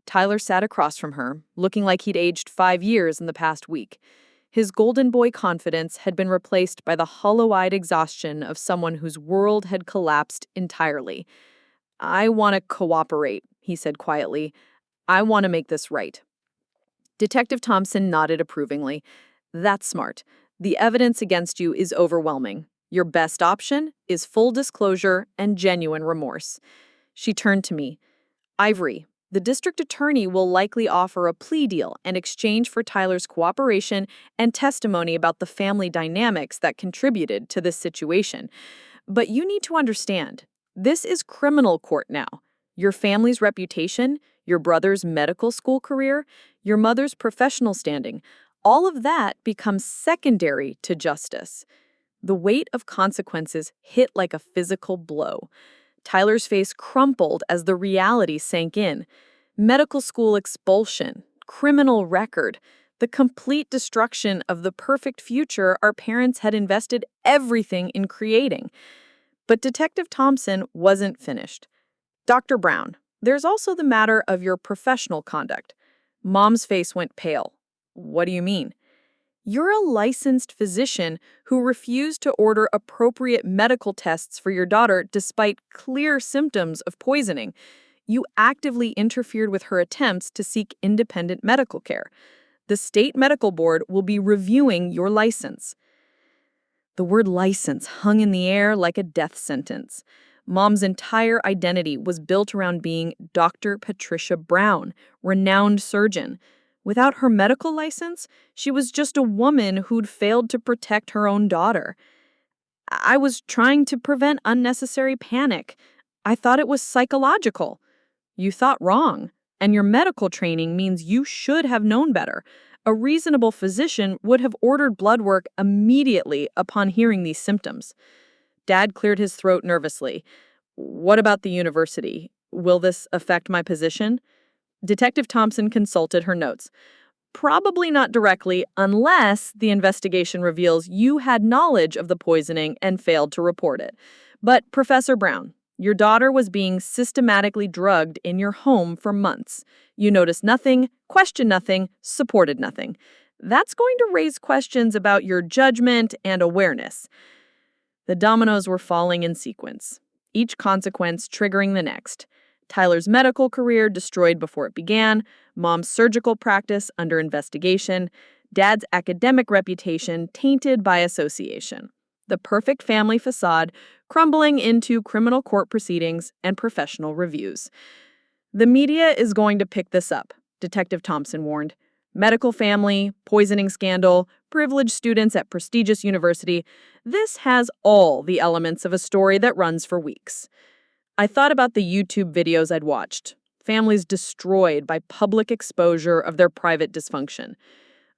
Tyler sat across from her, looking like he'd aged 5 years in the past week. His golden boy confidence had been replaced by the hollow-eyed exhaustion of someone whose world had collapsed entirely. I want to cooperate, he said quietly. I want to make this right. Detective Thompson nodded approvingly. That's smart. The evidence against you is overwhelming. Your best option is full disclosure and genuine remorse. She turned to me. Ivory, the district attorney will likely offer a plea deal in exchange for Tyler's cooperation and testimony about the family dynamics that contributed to this situation. But you need to understand, this is criminal court now. Your family's reputation, your brother's medical school career, your mother's professional standing, all of that becomes secondary to justice. The weight of consequences hit like a physical blow. Tyler's face crumpled as the reality sank in. Medical school expulsion, criminal record, the complete destruction of the perfect future our parents had invested everything in creating. But Detective Thompson wasn't finished. Dr. Brown, there's also the matter of your professional conduct. Mom's face went pale. What do you mean? You're a licensed physician who refused to order appropriate medical tests for your daughter despite clear symptoms of poisoning. You actively interfered with her attempts to seek independent medical care. The state medical board will be reviewing your license. The word license hung in the air like a death sentence. Mom's entire identity was built around being Dr. Patricia Brown, renowned surgeon. Without her medical license, she was just a woman who'd failed to protect her own daughter. I was trying to prevent unnecessary panic. I thought it was psychological. You thought wrong, and your medical training means you should have known better. A reasonable physician would have ordered blood work immediately upon hearing these symptoms. Dad cleared his throat nervously. What about the university? Will this affect my position? Detective Thompson consulted her notes. Probably not directly, unless the investigation reveals you had knowledge of the poisoning and failed to report it. But Professor Brown, your daughter was being systematically drugged in your home for months. You noticed nothing, questioned nothing, supported nothing. That's going to raise questions about your judgment and awareness. The dominoes were falling in sequence, each consequence triggering the next. Tyler's medical career destroyed before it began, Mom's surgical practice under investigation, Dad's academic reputation tainted by association. The perfect family facade crumbling into criminal court proceedings and professional reviews. The media is going to pick this up, Detective Thompson warned. Medical family, poisoning scandal, privileged students at prestigious university. This has all the elements of a story that runs for weeks. I thought about the YouTube videos I'd watched. Families destroyed by public exposure of their private dysfunction.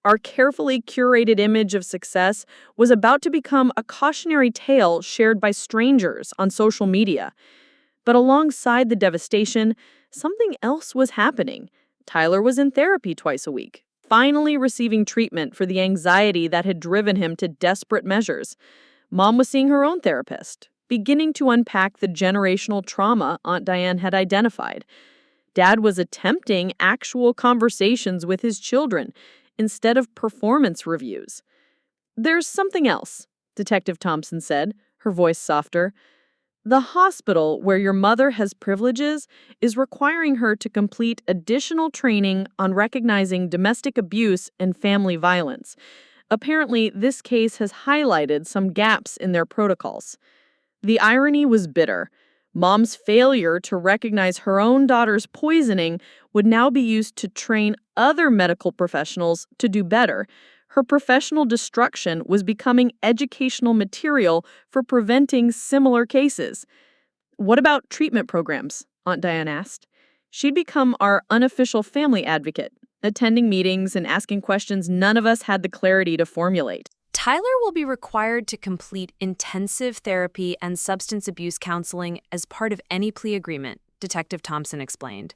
Our carefully curated image of success was about to become a cautionary tale shared by strangers on social media. But alongside the devastation, something else was happening. Tyler was in therapy twice a week, finally receiving treatment for the anxiety that had driven him to desperate measures. Mom was seeing her own therapist, beginning to unpack the generational trauma Aunt Diane had identified. Dad was attempting actual conversations with his children instead of performance reviews. There's something else, Detective Thompson said, her voice softer. The hospital where your mother has privileges is requiring her to complete additional training on recognizing domestic abuse and family violence. Apparently, this case has highlighted some gaps in their protocols. The irony was bitter. Mom's failure to recognize her own daughter's poisoning would now be used to train other medical professionals to do better. Her professional destruction was becoming educational material for preventing similar cases. What about treatment programs? Aunt Diane asked. She'd become our unofficial family advocate, attending meetings and asking questions none of us had the clarity to formulate. Tyler will be required to complete intensive therapy and substance abuse counseling as part of any plea agreement, Detective Thompson explained.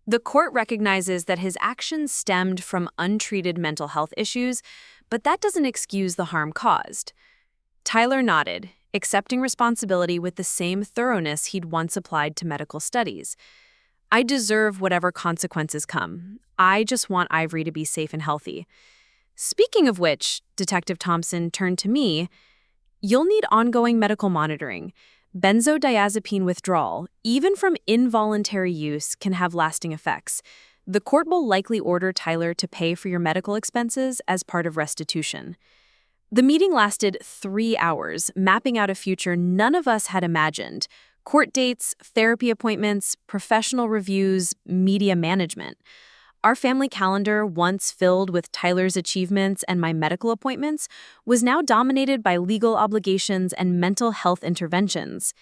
The court recognizes that his actions stemmed from untreated mental health issues, but that doesn't excuse the harm caused. Tyler nodded, accepting responsibility with the same thoroughness he'd once applied to medical studies. I deserve whatever consequences come. I just want Ivory to be safe and healthy. Speaking of which, Detective Thompson turned to me, you'll need ongoing medical monitoring. Benzodiazepine withdrawal, even from involuntary use, can have lasting effects. The court will likely order Tyler to pay for your medical expenses as part of restitution. The meeting lasted 3 hours, mapping out a future none of us had imagined. Court dates, therapy appointments, professional reviews, media management. Our family calendar, once filled with Tyler's achievements and my medical appointments, was now dominated by legal obligations and mental health interventions.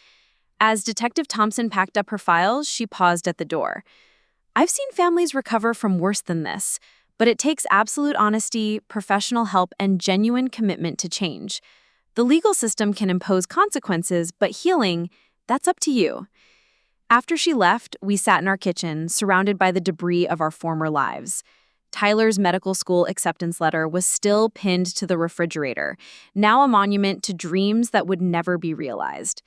As Detective Thompson packed up her files, she paused at the door. I've seen families recover from worse than this, but it takes absolute honesty, professional help, and genuine commitment to change. The legal system can impose consequences, but healing, that's up to you. After she left, we sat in our kitchen, surrounded by the debris of our former lives. Tyler's medical school acceptance letter was still pinned to the refrigerator, now a monument to dreams that would never be realized.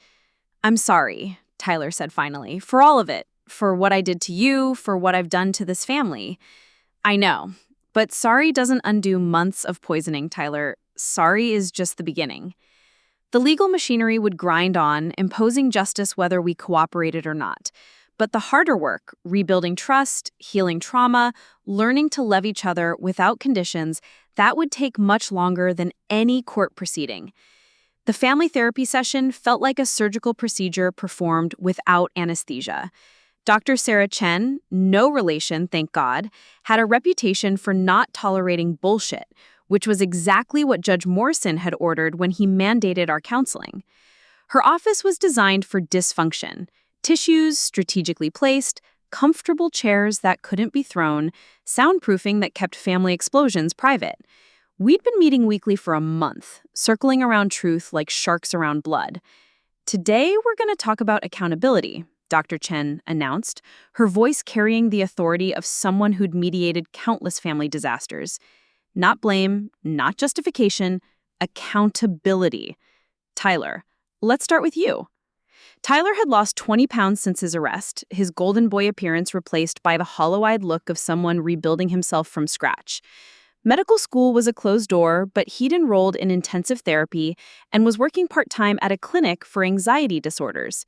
"I'm sorry," Tyler said finally, "for all of it, for what I did to you, for what I've done to this family." "I know, but sorry doesn't undo months of poisoning, Tyler. Sorry is just the beginning." The legal machinery would grind on, imposing justice whether we cooperated or not. But the harder work, rebuilding trust, healing trauma, learning to love each other without conditions, that would take much longer than any court proceeding. The family therapy session felt like a surgical procedure performed without anesthesia. Dr. Sarah Chen, no relation, thank God, had a reputation for not tolerating bullshit, which was exactly what Judge Morrison had ordered when he mandated our counseling. Her office was designed for dysfunction: tissues strategically placed, comfortable chairs that couldn't be thrown, soundproofing that kept family explosions private. We'd been meeting weekly for a month, circling around truth like sharks around blood. "Today, we're going to talk about accountability," Dr. Chen announced, her voice carrying the authority of someone who'd mediated countless family disasters. Not blame, not justification, accountability. "Tyler, let's start with you." Tyler had lost 20 pounds since his arrest, his golden boy appearance replaced by the hollow-eyed look of someone rebuilding himself from scratch. Medical school was a closed door, but he'd enrolled in intensive therapy and was working part-time at a clinic for anxiety disorders.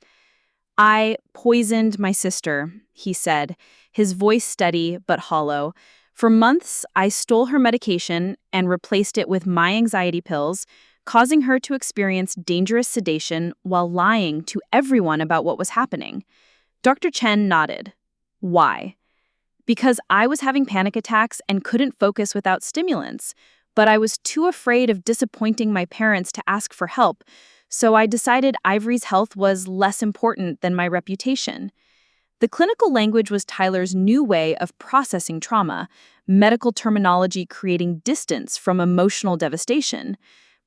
"I poisoned my sister," he said, his voice steady but hollow. "For months, I stole her medication and replaced it with my anxiety pills, causing her to experience dangerous sedation while lying to everyone about what was happening." Dr. Chen nodded. "Why?" "Because I was having panic attacks and couldn't focus without stimulants, but I was too afraid of disappointing my parents to ask for help, so I decided Ivory's health was less important than my reputation." The clinical language was Tyler's new way of processing trauma, medical terminology creating distance from emotional devastation.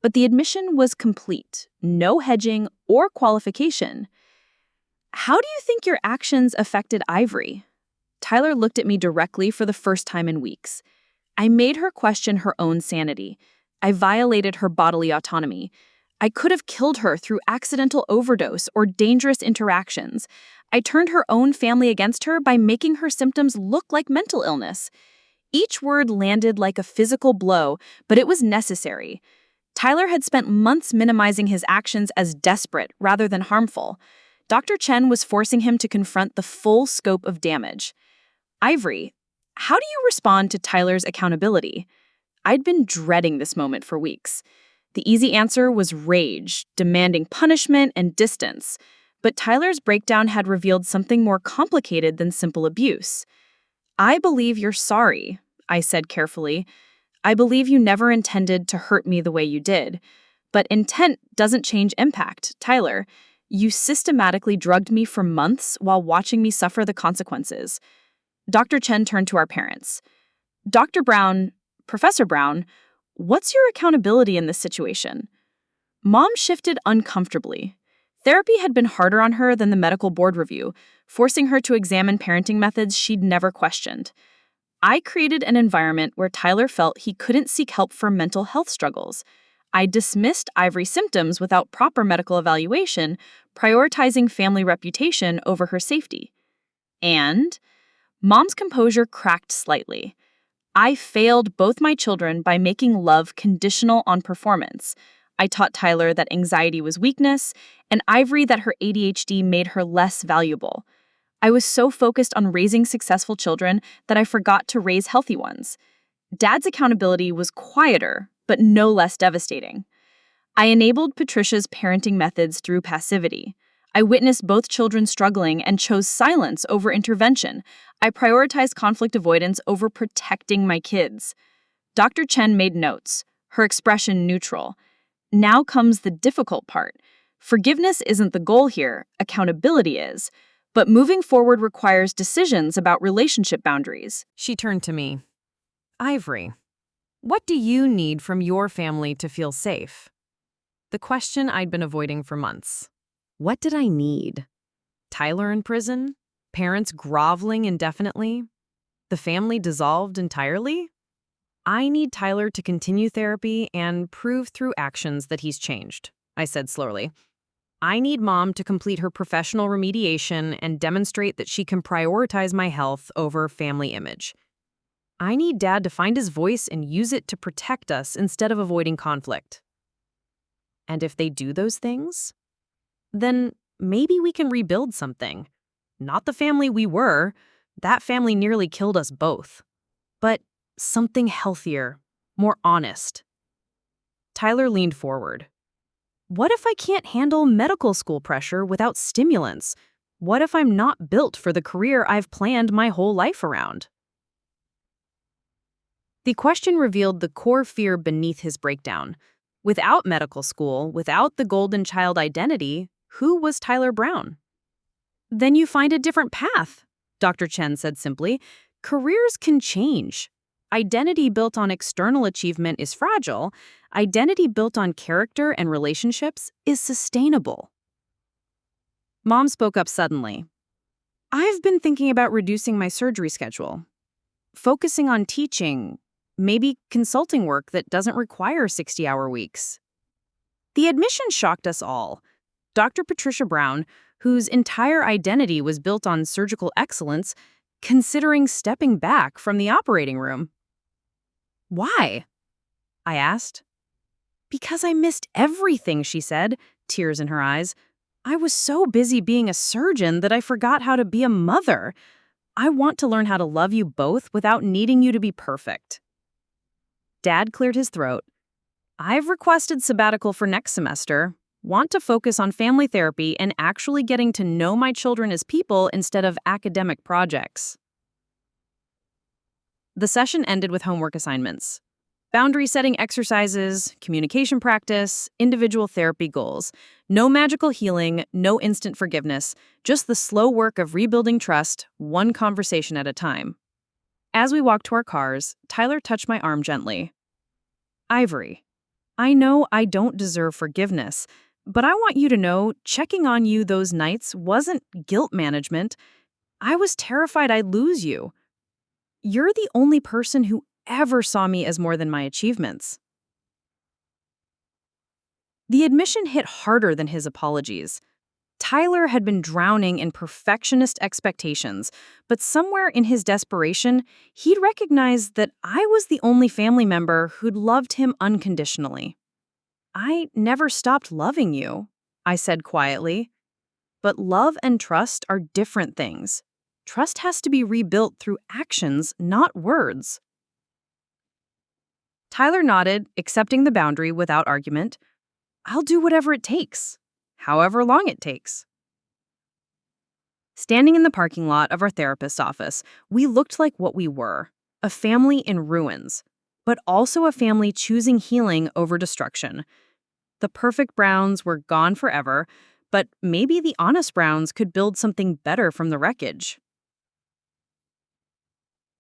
But the admission was complete, no hedging or qualification. "How do you think your actions affected Ivory?" Tyler looked at me directly for the first time in weeks. I made her question her own sanity. I violated her bodily autonomy. I could have killed her through accidental overdose or dangerous interactions. I turned her own family against her by making her symptoms look like mental illness. Each word landed like a physical blow, but it was necessary. Tyler had spent months minimizing his actions as desperate rather than harmful. Dr. Chen was forcing him to confront the full scope of damage. "Ivory, how do you respond to Tyler's accountability?" I'd been dreading this moment for weeks. The easy answer was rage, demanding punishment and distance. But Tyler's breakdown had revealed something more complicated than simple abuse. "I believe you're sorry," I said carefully. "I believe you never intended to hurt me the way you did. But intent doesn't change impact, Tyler. You systematically drugged me for months while watching me suffer the consequences." Dr. Chen turned to our parents. "Dr. Brown, Professor Brown, what's your accountability in this situation?" Mom shifted uncomfortably. Therapy had been harder on her than the medical board review, forcing her to examine parenting methods she'd never questioned. I created an environment where Tyler felt he couldn't seek help for mental health struggles. I dismissed Ivory's symptoms without proper medical evaluation, prioritizing family reputation over her safety. And Mom's composure cracked slightly. I failed both my children by making love conditional on performance. I taught Tyler that anxiety was weakness, and Ivory that her ADHD made her less valuable. I was so focused on raising successful children that I forgot to raise healthy ones. Dad's accountability was quieter, but no less devastating. I enabled Patricia's parenting methods through passivity. I witnessed both children struggling and chose silence over intervention. I prioritized conflict avoidance over protecting my kids. Dr. Chen made notes, her expression neutral. Now comes the difficult part. Forgiveness isn't the goal here, accountability is. But moving forward requires decisions about relationship boundaries. She turned to me. "Ivory, what do you need from your family to feel safe?" the question I'd been avoiding for months. What did I need? Tyler in prison? Parents groveling indefinitely? The family dissolved entirely? I need Tyler to continue therapy and prove through actions that he's changed, I said slowly. I need Mom to complete her professional remediation and demonstrate that she can prioritize my health over family image. I need Dad to find his voice and use it to protect us instead of avoiding conflict. And if they do those things, then maybe we can rebuild something. Not the family we were. That family nearly killed us both. But something healthier, more honest. Tyler leaned forward. What if I can't handle medical school pressure without stimulants? What if I'm not built for the career I've planned my whole life around? The question revealed the core fear beneath his breakdown. Without medical school, without the golden child identity, who was Tyler Brown? Then you find a different path, Dr. Chen said simply. Careers can change. Identity built on external achievement is fragile. Identity built on character and relationships is sustainable. Mom spoke up suddenly. I've been thinking about reducing my surgery schedule, focusing on teaching, maybe consulting work that doesn't require 60-hour weeks. The admission shocked us all. Dr. Patricia Brown, whose entire identity was built on surgical excellence, considering stepping back from the operating room. Why? I asked. Because I missed everything, she said, tears in her eyes. I was so busy being a surgeon that I forgot how to be a mother. I want to learn how to love you both without needing you to be perfect. Dad cleared his throat. I've requested sabbatical for next semester. Want to focus on family therapy and actually getting to know my children as people instead of academic projects. The session ended with homework assignments. Boundary setting exercises, communication practice, individual therapy goals. No magical healing, no instant forgiveness, just the slow work of rebuilding trust, one conversation at a time. As we walked to our cars, Tyler touched my arm gently. Ivory, I know I don't deserve forgiveness, but I want you to know checking on you those nights wasn't guilt management. I was terrified I'd lose you. You're the only person who ever saw me as more than my achievements. The admission hit harder than his apologies. Tyler had been drowning in perfectionist expectations, but somewhere in his desperation, he'd recognized that I was the only family member who'd loved him unconditionally. I never stopped loving you, I said quietly. But love and trust are different things. Trust has to be rebuilt through actions, not words. Tyler nodded, accepting the boundary without argument. I'll do whatever it takes, however long it takes. Standing in the parking lot of our therapist's office, we looked like what we were, a family in ruins, but also a family choosing healing over destruction. The perfect Browns were gone forever, but maybe the honest Browns could build something better from the wreckage.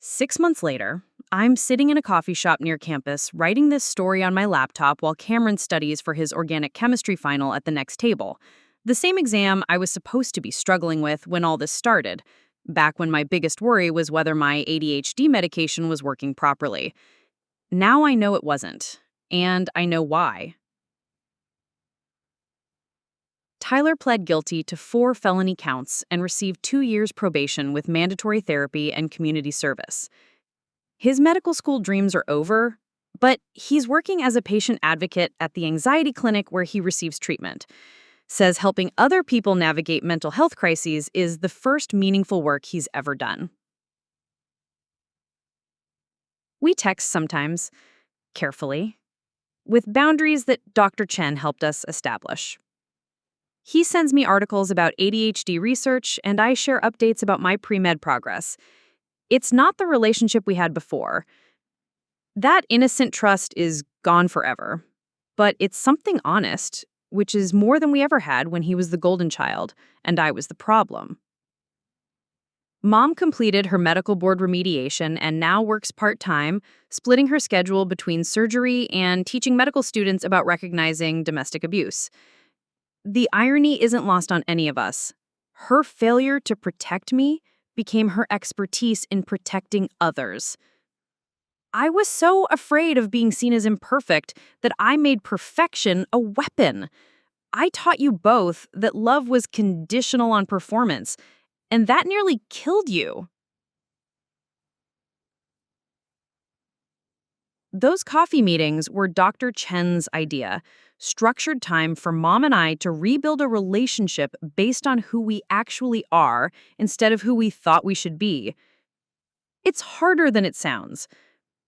6 months later, I'm sitting in a coffee shop near campus writing this story on my laptop while Cameron studies for his organic chemistry final at the next table. The same exam I was supposed to be struggling with when all this started, back when my biggest worry was whether my ADHD medication was working properly. Now I know it wasn't, and I know why. Tyler pled guilty to 4 felony counts and received 2 years probation with mandatory therapy and community service. His medical school dreams are over, but he's working as a patient advocate at the anxiety clinic where he receives treatment. Says helping other people navigate mental health crises is the first meaningful work he's ever done. We text sometimes, carefully, with boundaries that Dr. Chen helped us establish. He sends me articles about ADHD research, and I share updates about my pre-med progress. It's not the relationship we had before. That innocent trust is gone forever. But it's something honest, which is more than we ever had when he was the golden child, and I was the problem. Mom completed her medical board remediation and now works part-time, splitting her schedule between surgery and teaching medical students about recognizing domestic abuse. The irony isn't lost on any of us. Her failure to protect me became her expertise in protecting others. I was so afraid of being seen as imperfect that I made perfection a weapon. I taught you both that love was conditional on performance, and that nearly killed you. Those coffee meetings were Dr. Chen's idea, structured time for Mom and I to rebuild a relationship based on who we actually are instead of who we thought we should be. It's harder than it sounds.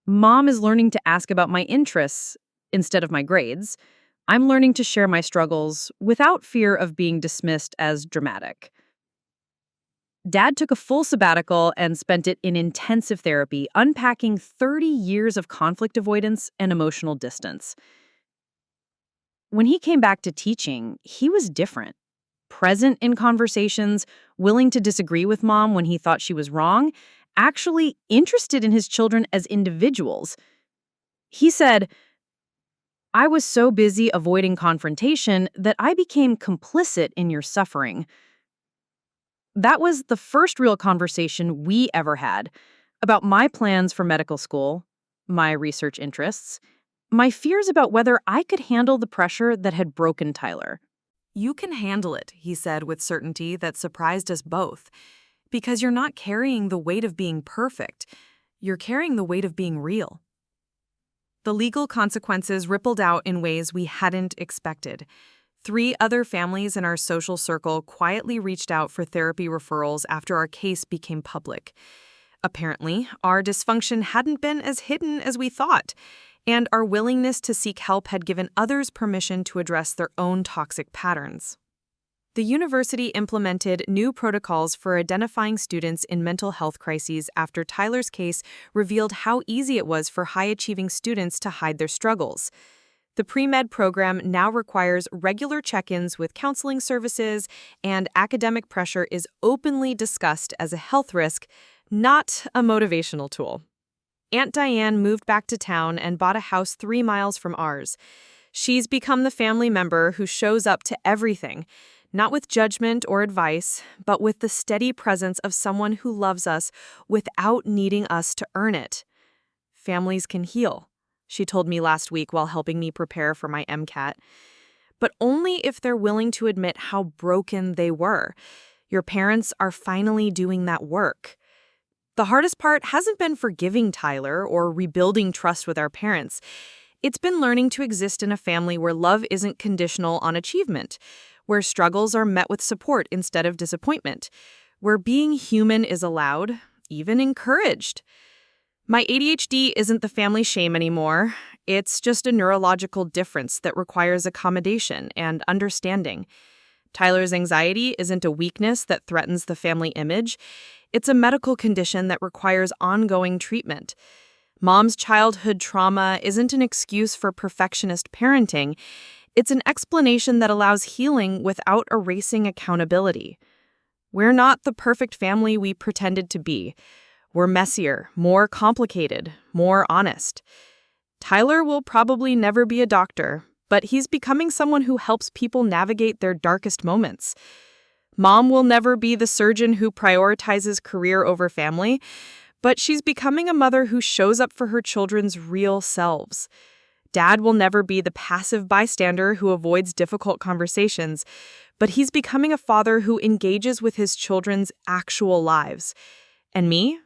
Mom is learning to ask about my interests instead of my grades. I'm learning to share my struggles without fear of being dismissed as dramatic. Dad took a full sabbatical and spent it in intensive therapy, unpacking 30 years of conflict avoidance and emotional distance. When he came back to teaching, he was different. Present in conversations, willing to disagree with Mom when he thought she was wrong, actually interested in his children as individuals. He said, "I was so busy avoiding confrontation that I became complicit in your suffering." That was the first real conversation we ever had about my plans for medical school, my research interests, my fears about whether I could handle the pressure that had broken Tyler. "You can handle it," he said with certainty that surprised us both, "because you're not carrying the weight of being perfect. You're carrying the weight of being real." The legal consequences rippled out in ways we hadn't expected. 3 other families in our social circle quietly reached out for therapy referrals after our case became public. Apparently, our dysfunction hadn't been as hidden as we thought, and our willingness to seek help had given others permission to address their own toxic patterns. The university implemented new protocols for identifying students in mental health crises after Tyler's case revealed how easy it was for high-achieving students to hide their struggles. The pre-med program now requires regular check-ins with counseling services, and academic pressure is openly discussed as a health risk, not a motivational tool. Aunt Diane moved back to town and bought a house 3 miles from ours. She's become the family member who shows up to everything, not with judgment or advice, but with the steady presence of someone who loves us without needing us to earn it. Families can heal, she told me last week while helping me prepare for my MCAT. But only if they're willing to admit how broken they were. Your parents are finally doing that work. The hardest part hasn't been forgiving Tyler or rebuilding trust with our parents. It's been learning to exist in a family where love isn't conditional on achievement, where struggles are met with support instead of disappointment, where being human is allowed, even encouraged. My ADHD isn't the family shame anymore. It's just a neurological difference that requires accommodation and understanding. Tyler's anxiety isn't a weakness that threatens the family image. It's a medical condition that requires ongoing treatment. Mom's childhood trauma isn't an excuse for perfectionist parenting. It's an explanation that allows healing without erasing accountability. We're not the perfect family we pretended to be. We're messier, more complicated, more honest. Tyler will probably never be a doctor, but he's becoming someone who helps people navigate their darkest moments. Mom will never be the surgeon who prioritizes career over family, but she's becoming a mother who shows up for her children's real selves. Dad will never be the passive bystander who avoids difficult conversations, but he's becoming a father who engages with his children's actual lives. And me?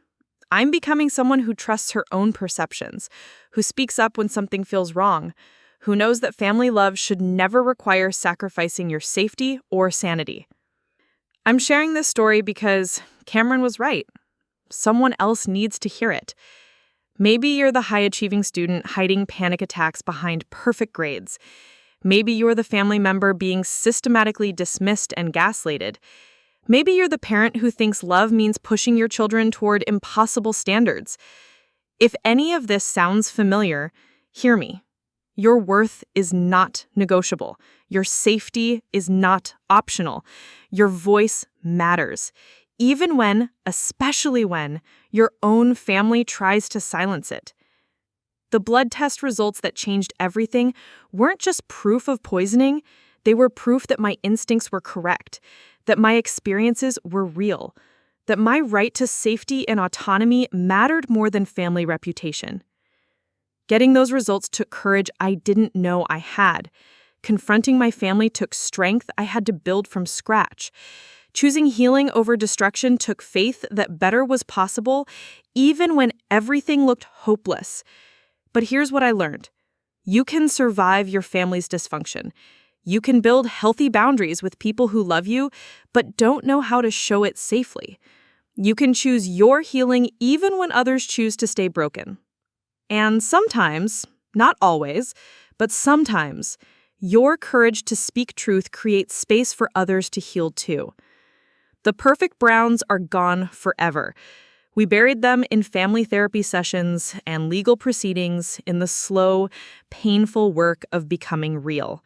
I'm becoming someone who trusts her own perceptions, who speaks up when something feels wrong, who knows that family love should never require sacrificing your safety or sanity. I'm sharing this story because Cameron was right. Someone else needs to hear it. Maybe you're the high-achieving student hiding panic attacks behind perfect grades. Maybe you're the family member being systematically dismissed and gaslighted. Maybe you're the parent who thinks love means pushing your children toward impossible standards. If any of this sounds familiar, hear me. Your worth is not negotiable. Your safety is not optional. Your voice matters. even when, especially when, your own family tries to silence it. The blood test results that changed everything weren't just proof of poisoning, they were proof that my instincts were correct, that my experiences were real, that my right to safety and autonomy mattered more than family reputation. Getting those results took courage I didn't know I had. Confronting my family took strength I had to build from scratch. Choosing healing over destruction took faith that better was possible, even when everything looked hopeless. But here's what I learned. You can survive your family's dysfunction. You can build healthy boundaries with people who love you, but don't know how to show it safely. You can choose your healing even when others choose to stay broken. And sometimes, not always, but sometimes, your courage to speak truth creates space for others to heal too. The perfect Browns are gone forever. We buried them in family therapy sessions and legal proceedings in the slow, painful work of becoming real.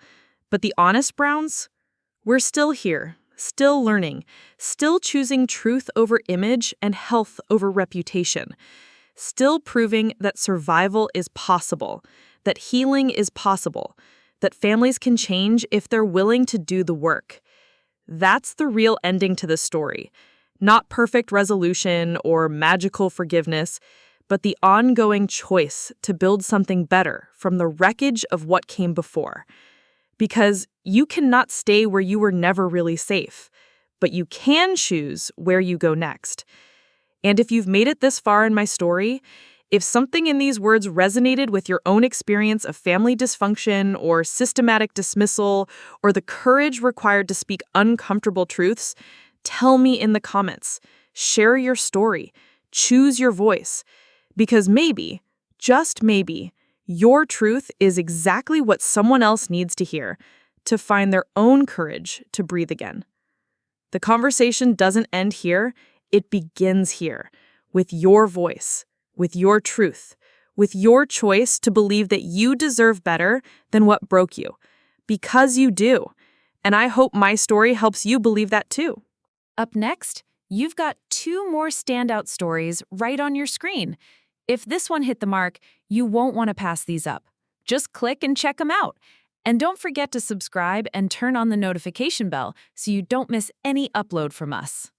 But the honest Browns? We're still here, still learning, still choosing truth over image and health over reputation, still proving that survival is possible, that healing is possible, that families can change if they're willing to do the work. That's the real ending to the story. Not perfect resolution or magical forgiveness, but the ongoing choice to build something better from the wreckage of what came before. Because you cannot stay where you were never really safe, but you can choose where you go next. And if you've made it this far in my story, if something in these words resonated with your own experience of family dysfunction or systematic dismissal or the courage required to speak uncomfortable truths, tell me in the comments. Share your story. Choose your voice. Because maybe, just maybe, your truth is exactly what someone else needs to hear to find their own courage to breathe again. The conversation doesn't end here. It begins here, with your voice, with your truth, with your choice to believe that you deserve better than what broke you. Because you do. And I hope my story helps you believe that too. Up next, you've got 2 more standout stories right on your screen. If this one hit the mark, you won't want to pass these up. Just click and check them out. And don't forget to subscribe and turn on the notification bell so you don't miss any upload from us.